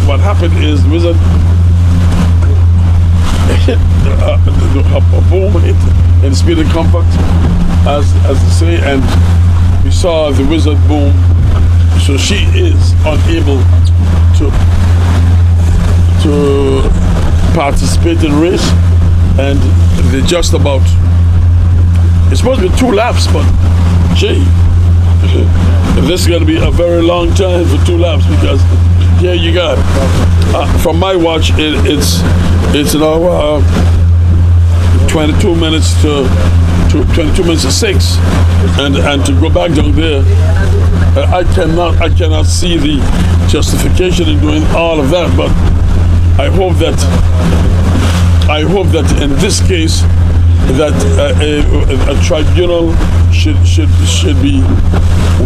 What happened is the Wizard hit a boom hit in Speed and Comfort, as they say, and we saw the Wizard boom. So she is unable to participate in the race, and they just about, it's supposed to be 2 laps, but gee, this is going to be a very long time for 2 laps, because here you got from my watch it's now 22 minutes to 22 minutes to 6, and to go back down there, I cannot see the justification in doing all of that. But I hope that in this case that a tribunal should be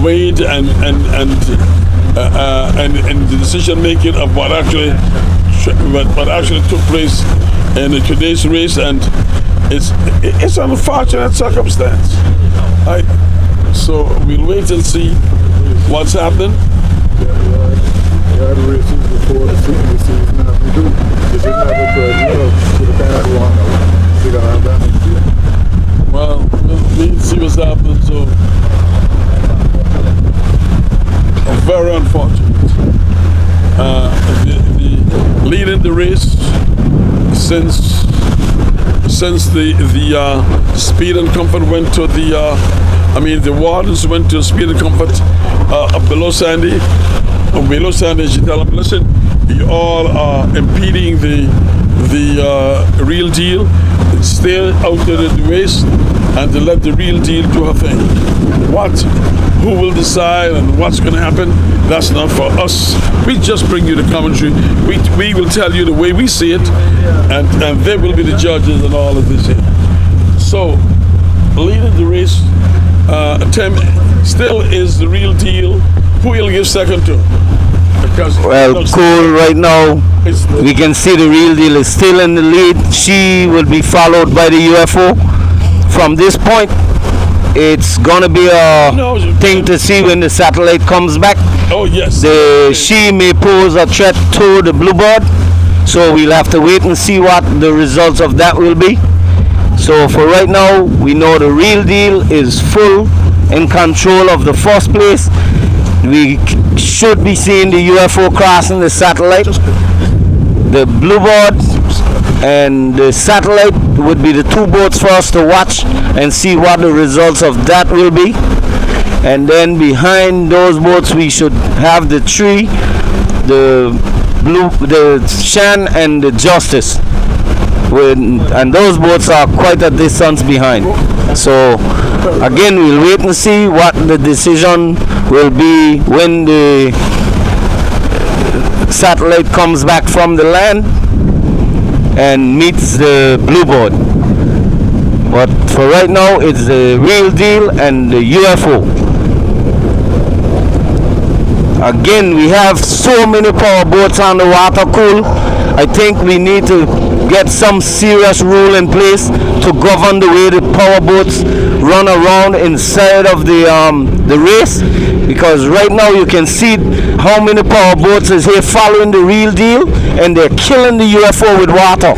weighed and the decision making of what actually took place in today's race, and it's an unfortunate circumstance. So we'll wait and see what's happening. Well, we'll see what's happening. So very unfortunate. The leading the race since the Speed and Comfort went to the wardens went to Speed and Comfort below Sandy. Below Sandy, she tell them, listen, you all are impeding the Real Deal. Stay out of the race and to let the Real Deal do her thing. Who will decide and what's going to happen? That's not for us. We just bring you the commentary. We will tell you the way we see it, and they will be the judges and all of this here. So, leading the race, Tim still is the Real Deal. Who will give second to? Because cool. Right now, we can see the Real Deal is still in the lead. She will be followed by the UFO. From this point, it's gonna be a thing to see when the Satellite comes back. Oh yes. She may pose a threat to the Bluebird, so we'll have to wait and see what the results of that will be. So for right now, we know the Real Deal is full in control of the first place. we should be seeing the UFO crossing the satellite. The Bluebird and the satellite would be the two boats for us to watch and see what the results of that will be. And then behind those boats we should have the tree, the Shan and the Justice. And those boats are quite a distance behind. So again, we'll wait and see what the decision will be when the satellite comes back from the land and meets the Bluebird. But for right now, it's the real deal and the UFO. Again, we have so many power boats on the water, cool. I think we need to get some serious rule in place to govern the way the power boats run around inside of the race, because right now you can see how many power boats is here following the real deal, and they're killing the UFO with water,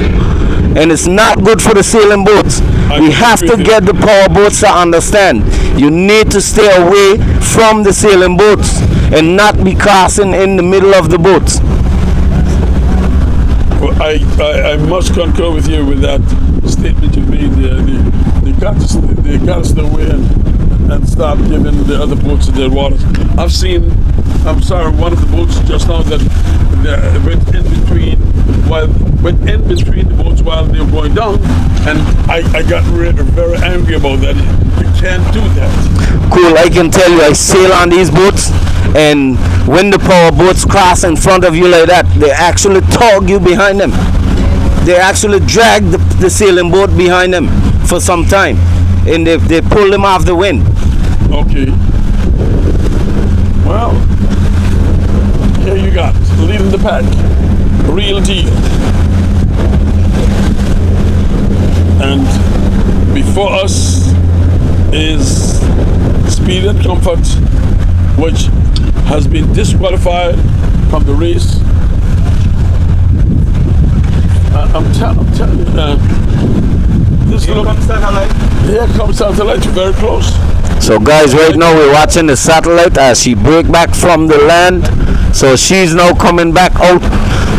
and it's not good for the sailing boats. We have to get the power boats to understand you need to stay away from the sailing boats and not be crossing in the middle of the boats. Well, I must concur with you with that statement you made there. They got to stay away and start giving the other boats their waters. I've seen, I'm sorry, one of the boats just now that went in between the boats while they were going down, and I got very angry about that. You can't do that. Cool, I can tell you, I sail on these boats, and when the power boats cross in front of you like that, they actually tug you behind them. They actually drag the sailing boat behind them for some time, and they pull them off the wind. Okay. Well, here you got leading the pack, real deal. And before us is Speed and Comfort, which has been disqualified from the race. I'm telling you, here comes satellite, very close. So guys, right now we're watching the satellite as she break back from the land. So she's now coming back out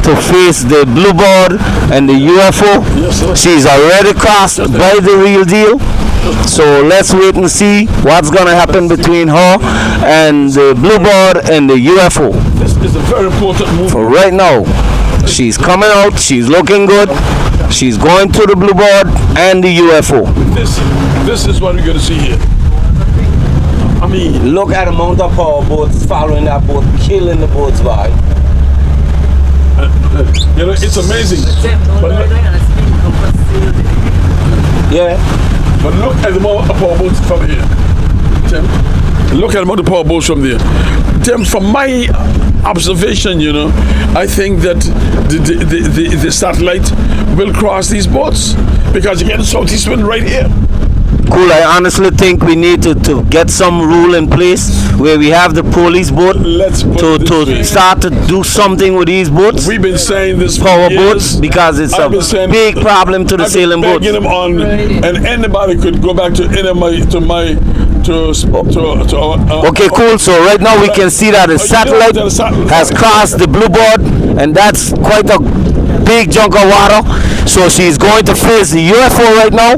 to face the Bluebird and the UFO. Yes, sir. She's already crossed by the real deal. So let's wait and see what's gonna happen between her and the Bluebird and the UFO. This is a very important move. For right now, she's coming out, she's looking good. She's going to the Bluebird and the UFO. This is what we're gonna see here. I mean, Look at the amount of power boats following that boat, killing the boats by. you know, it's amazing. Yeah. But look at the amount of power boats from here. Tim, look at the amount of power boats from there. Tim, from my observation, you know, I think that the satellite will cross these boats because you get the southeast wind right here. Cool, I honestly think we need to get some rule in place where we have the police boat to start to do something with these boats. We've been saying this for power years. boats, because it's a big problem to the sailing boats. Them on, and anybody could go back to Okay, cool. So right now we can see that the satellite has crossed the Bluebird, and that's quite a big chunk of water. So she's going to face the UFO right now,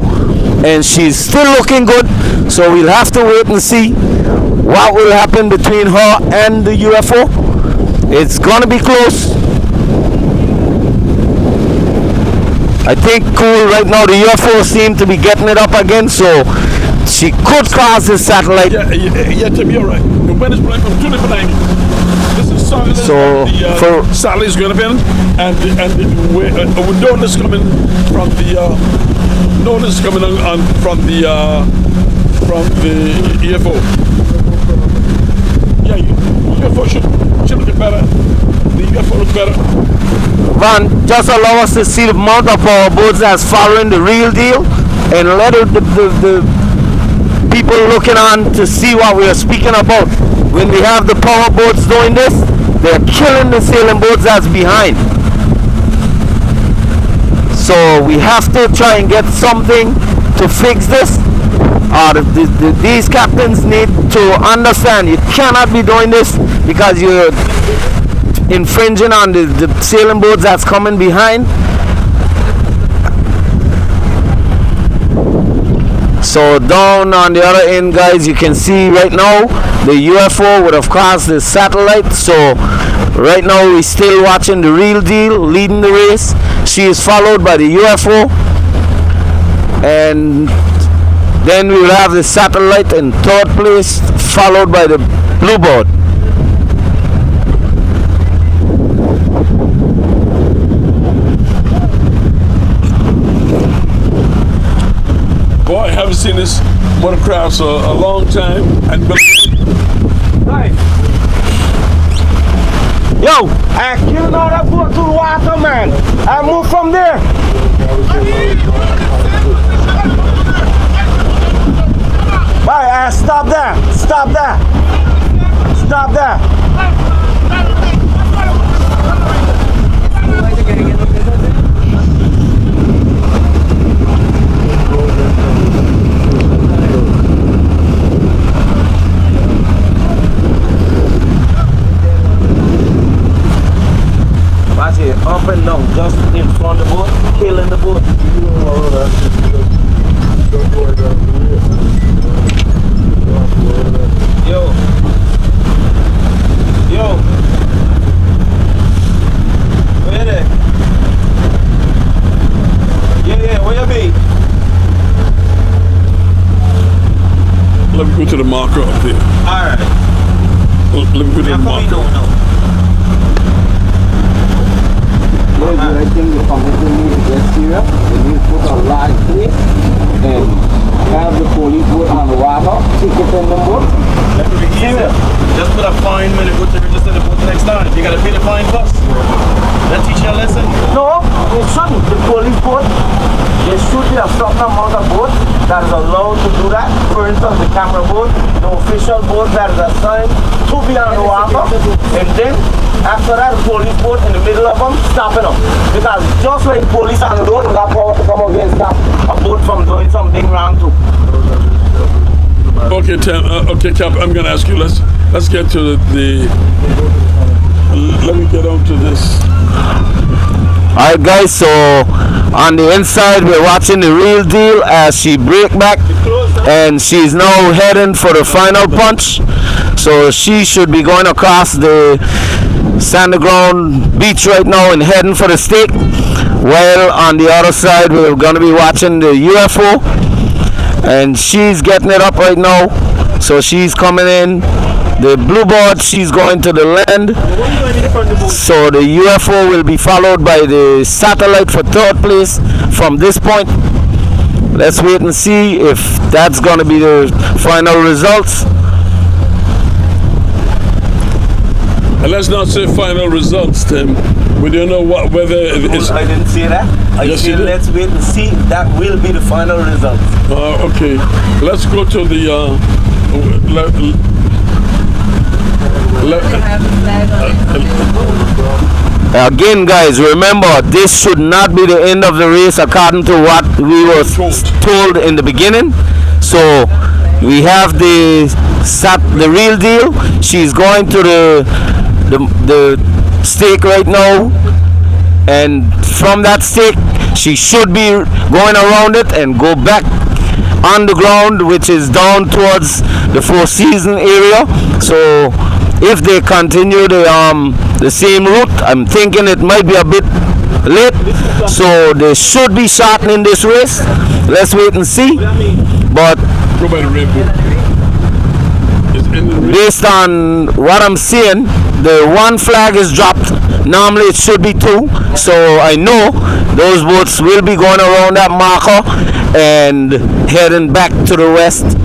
and she's still looking good. So we'll have to wait and see what will happen between her and the UFO. It's gonna be close. I think cool right now the UFO seem to be getting it up again, so she could cross the satellite. Yeah, Tim, you're right. The wind is blowing from 2 different angles. This is something So the satellite is going to be in, and the dawn is coming from the from the UFO. Yeah, UFO should look better. The UFO looks better. Van, just allow us to see the amount of power boats that's following the real deal, and let the people looking on to see what we are speaking about. When we have the power boats doing this, they're killing the sailing boats that's behind. So we have to try and get something to fix this. these captains need to understand you cannot be doing this because you're infringing on the sailing boats that's coming behind. So down on the other end, guys, you can see right now the UFO would have crossed the satellite. So right now we're still watching the real deal leading the race. She is followed by the UFO, and then we will have the satellite in third place, followed by the Bluebird. Boy, I haven't seen this watercraft for a long time. And Hey. Yo, I killed all that boat to the water, man. I moved from there. Bye, stop there. Stop there. Stop there. Watch it, up and down, just in front of the boat, killing the boat. Yo. Yo. Where they? Yeah, where you be? let me go to the marker up there. Alright. Let me go to the marker. I think the committee needs to get serious. They need to put a large place and have the police boat on the water, ticket in the boat. Let me be easier. Just put a fine when you go to register the boat next time. You gotta pay the fine first. That teach you a lesson? No, they shouldn't. The police boat, there should be a certain amount of boats that is allowed to do that. For instance, the camera boat, the official boat that is assigned to be on the water, and then after that, the police boat in the middle of them, stopping them. Because just like police on the road, that power to come over and stop a boat from doing something wrong too. Okay, okay, Cap. I'm gonna ask you. Let's get to the. Let me get on to this. Alright, guys. So on the inside, we're watching the real deal as she break back, and she's now heading for the final punch. So she should be going across the sandy ground beach right now and heading for the stake. While on the other side, we're gonna be watching the UFO. And she's getting it up right now, so she's coming in. The Bluebird, she's going to the land, so the UFO will be followed by the satellite for third place from this point. Let's wait and see if that's going to be the final results. And let's not say final results, Tim. We don't know whether it's. I didn't say that. I said let's wait and see. That will be the final result. Okay, let's go to the. Again, guys, remember this should not be the end of the race according to what we were told in the beginning. So we have the real deal. She's going to the stake right now, and from that stake she should be going around it and go back on the ground, which is down towards the Four Seasons area. So if they continue the same route, I'm thinking it might be a bit late, so they should be shortening this race. Let's wait and see. But go by the rainbow. Based on what I'm seeing, the one flag is dropped. Normally it should be two, so I know those boats will be going around that marker and heading back to the west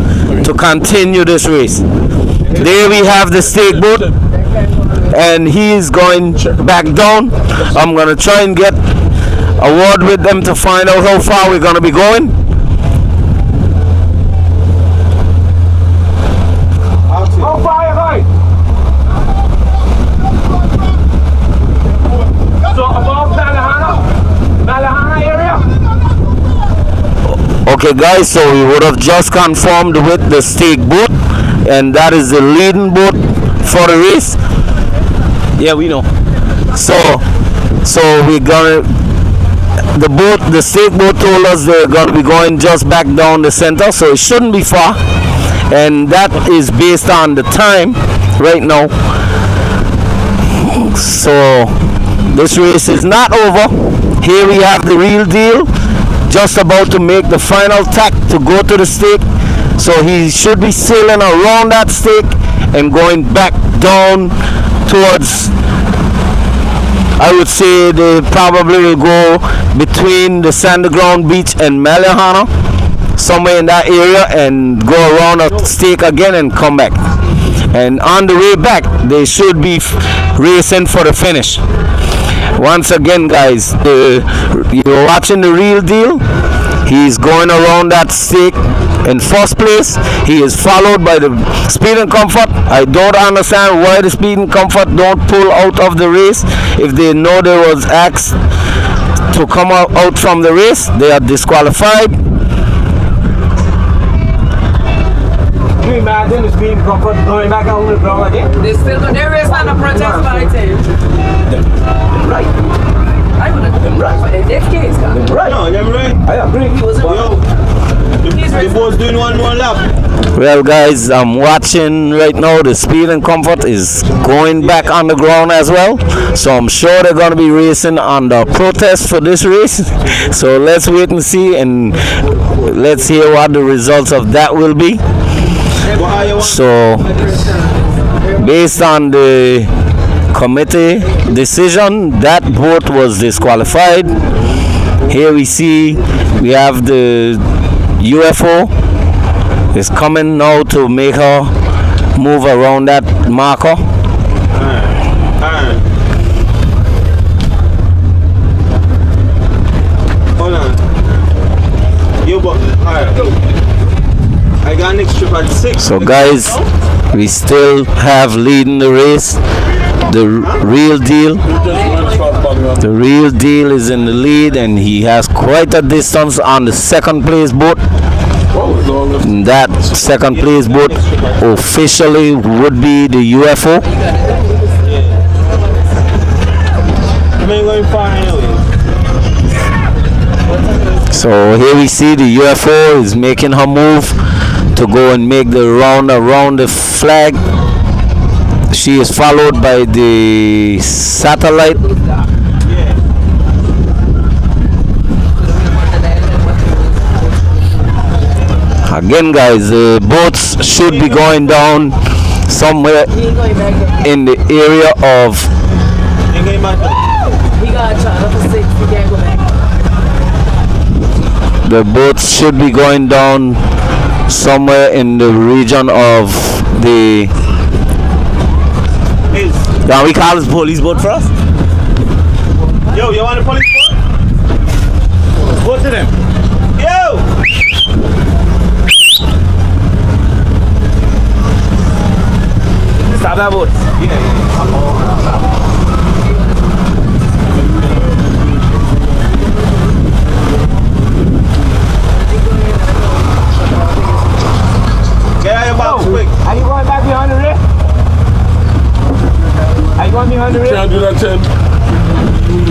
to continue this race. There we have the stake boat, and he is going back down. I'm going to try and get a word with them to find out how far we're going to be going. How far are you going? So above Malahana area? Okay guys, so we would have just confirmed with the stake boat, and that is the leading boat for the race. Yeah, we know. So we're gonna, the stake boat told us they're gonna be going just back down the center, so it shouldn't be far, and that is based on the time right now. So this race is not over. Here we have the real deal, just about to make the final tack to go to the stake. So he should be sailing around that stake and going back down towards, I would say they probably will go between the Sanderground Beach and Malihana, somewhere in that area, and go around a stake again and come back. And on the way back, they should be racing for the finish. Once again, guys, you're watching the real deal. He's going around that stake in first place. He is followed by the Speed and Comfort. I don't understand why the Speed and Comfort don't pull out of the race. If they know they was asked to come out from the race, they are disqualified. Can you imagine the Speed and Comfort going back on the ground again? They still do their race on the protest fighting. Right. I would have been right. But in this case, Right. No, they're right. I agree. he wasn't Yo, the boat's doing one more lap. Well guys, I'm watching right now. The Speed and Comfort is going back on the ground as well, so I'm sure they're going to be racing on the protest for this race. So let's wait and see, and let's hear what the results of that will be. So based on the committee decision, that boat was disqualified. Here we see we have the UFO is coming now to make her move around that marker. Hold on. Yo, but I got next trip at 6. So guys, we still have leading the race. The real deal. The real deal is in the lead, and he has quite a distance on the second place boat. That second place boat officially would be the UFO. So here we see the UFO is making her move to go and make the round around the flag. She is followed by the satellite. Again guys, the boats should be going down somewhere in the area of, he got a child for 6. He can't go back. the boats should be going down somewhere in the region of the, can we call this police boat for us? Yo, you want a police boat? Go to them. Yo! Stop that boat. Get out of your box quick. Are you going back behind the rail? Are you going behind the rail? Can't do that, Ted.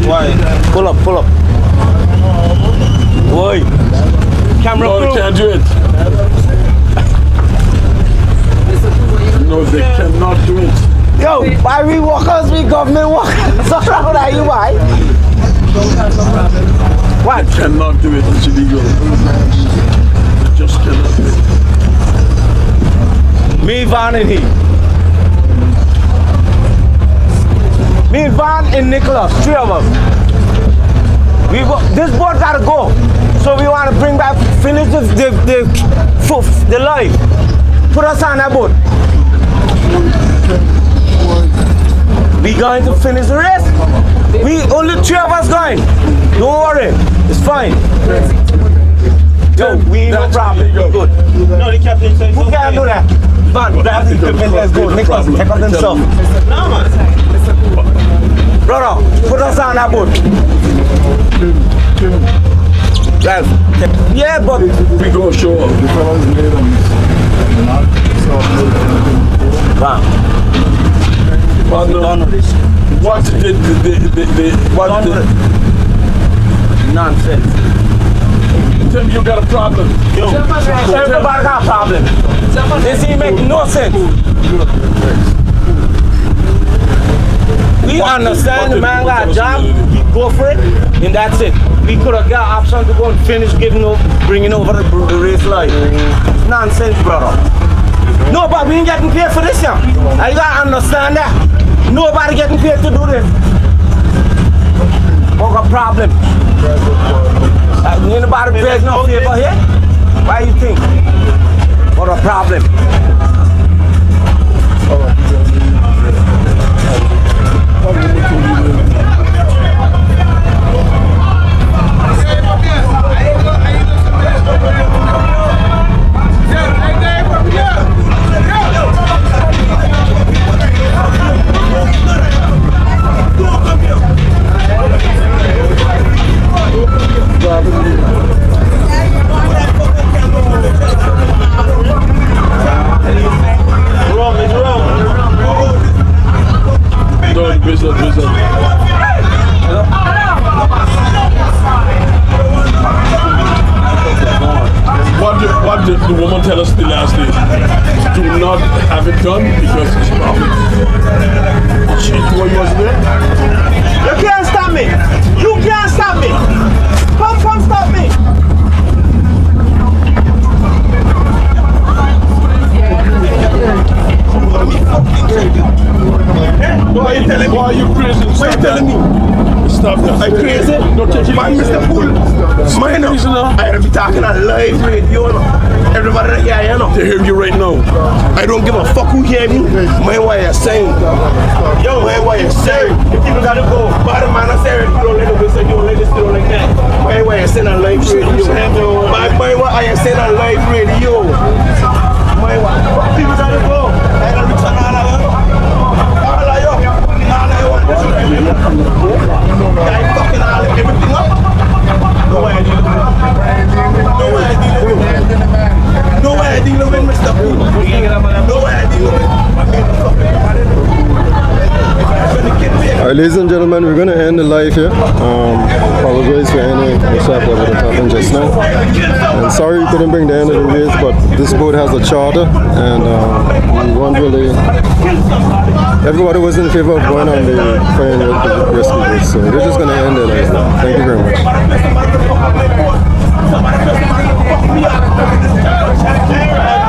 Why? Pull up, pull up. Boy. Camera No, they can't do it. No, they cannot do it. Yo, why we walkers, we government walkers? So how are you, why? What? They cannot do it. It's illegal. They just cannot do it. Me, Van, and he. Me, Van, and Nicholas, 3 of us. This boat gotta go. So we want to bring back, finish the line. Put us on that boat. We going to finish the race. We only 3 of us going. Don't worry, it's fine. Yo, we ain't no problem. We good. No, the captain said Who can do that? Man, grab the equipment. Let's go. Nicholas, take up himself. No, man. Brother, put us on that boat. Ralph. Yeah, but We go show up. The fellas made them not stop wow. What did Nonsense. tell me you got a problem? Yo, everybody got a problem. This ain't make no sense. We understand the man got a job, we go for it, and that's it. We could have got option to go and finish bringing over the race life. Nonsense, brother. No, but we ain't getting paid for this, yeah. I gotta understand that. Nobody getting paid to do this. What a problem? Anybody pays no favor here? Why you think? What a problem? What did the woman tell us the last day? Do not have it done because it's probably she was there. You can't stop me. You can't stop me. Come stop me. Why are you crazy? Why you telling me? Stop that. I'm crazy? Don't take it Man, easy. Mr. Pool. Mine up. I be talking on live radio. Everybody that hear you know. They hear you right now. I don't give a fuck who hear me. Mind what you're saying. Yo, mind what you're saying. If people gotta go, bottom man, I say you don't let it say you don't let this do like that. Mind what you're saying on live radio. Mind what you're saying on live radio. Mind what people gotta go. I gotta return all of you. All of you. All of you want this. I fucking all everything up. No way I deal with it. No way I deal with it. No way I deal with it, Mr. Pool. No way I deal with it. Alright, ladies and gentlemen, we're going to end the live here. Apologize for any mishap that would have happened just now. And sorry we couldn't bring the end of the race, but this boat has a charter, and we weren't really. Everybody was in favor of going on the fire and rescue boat, so we're just going to end it live now. Thank you very much. Somebody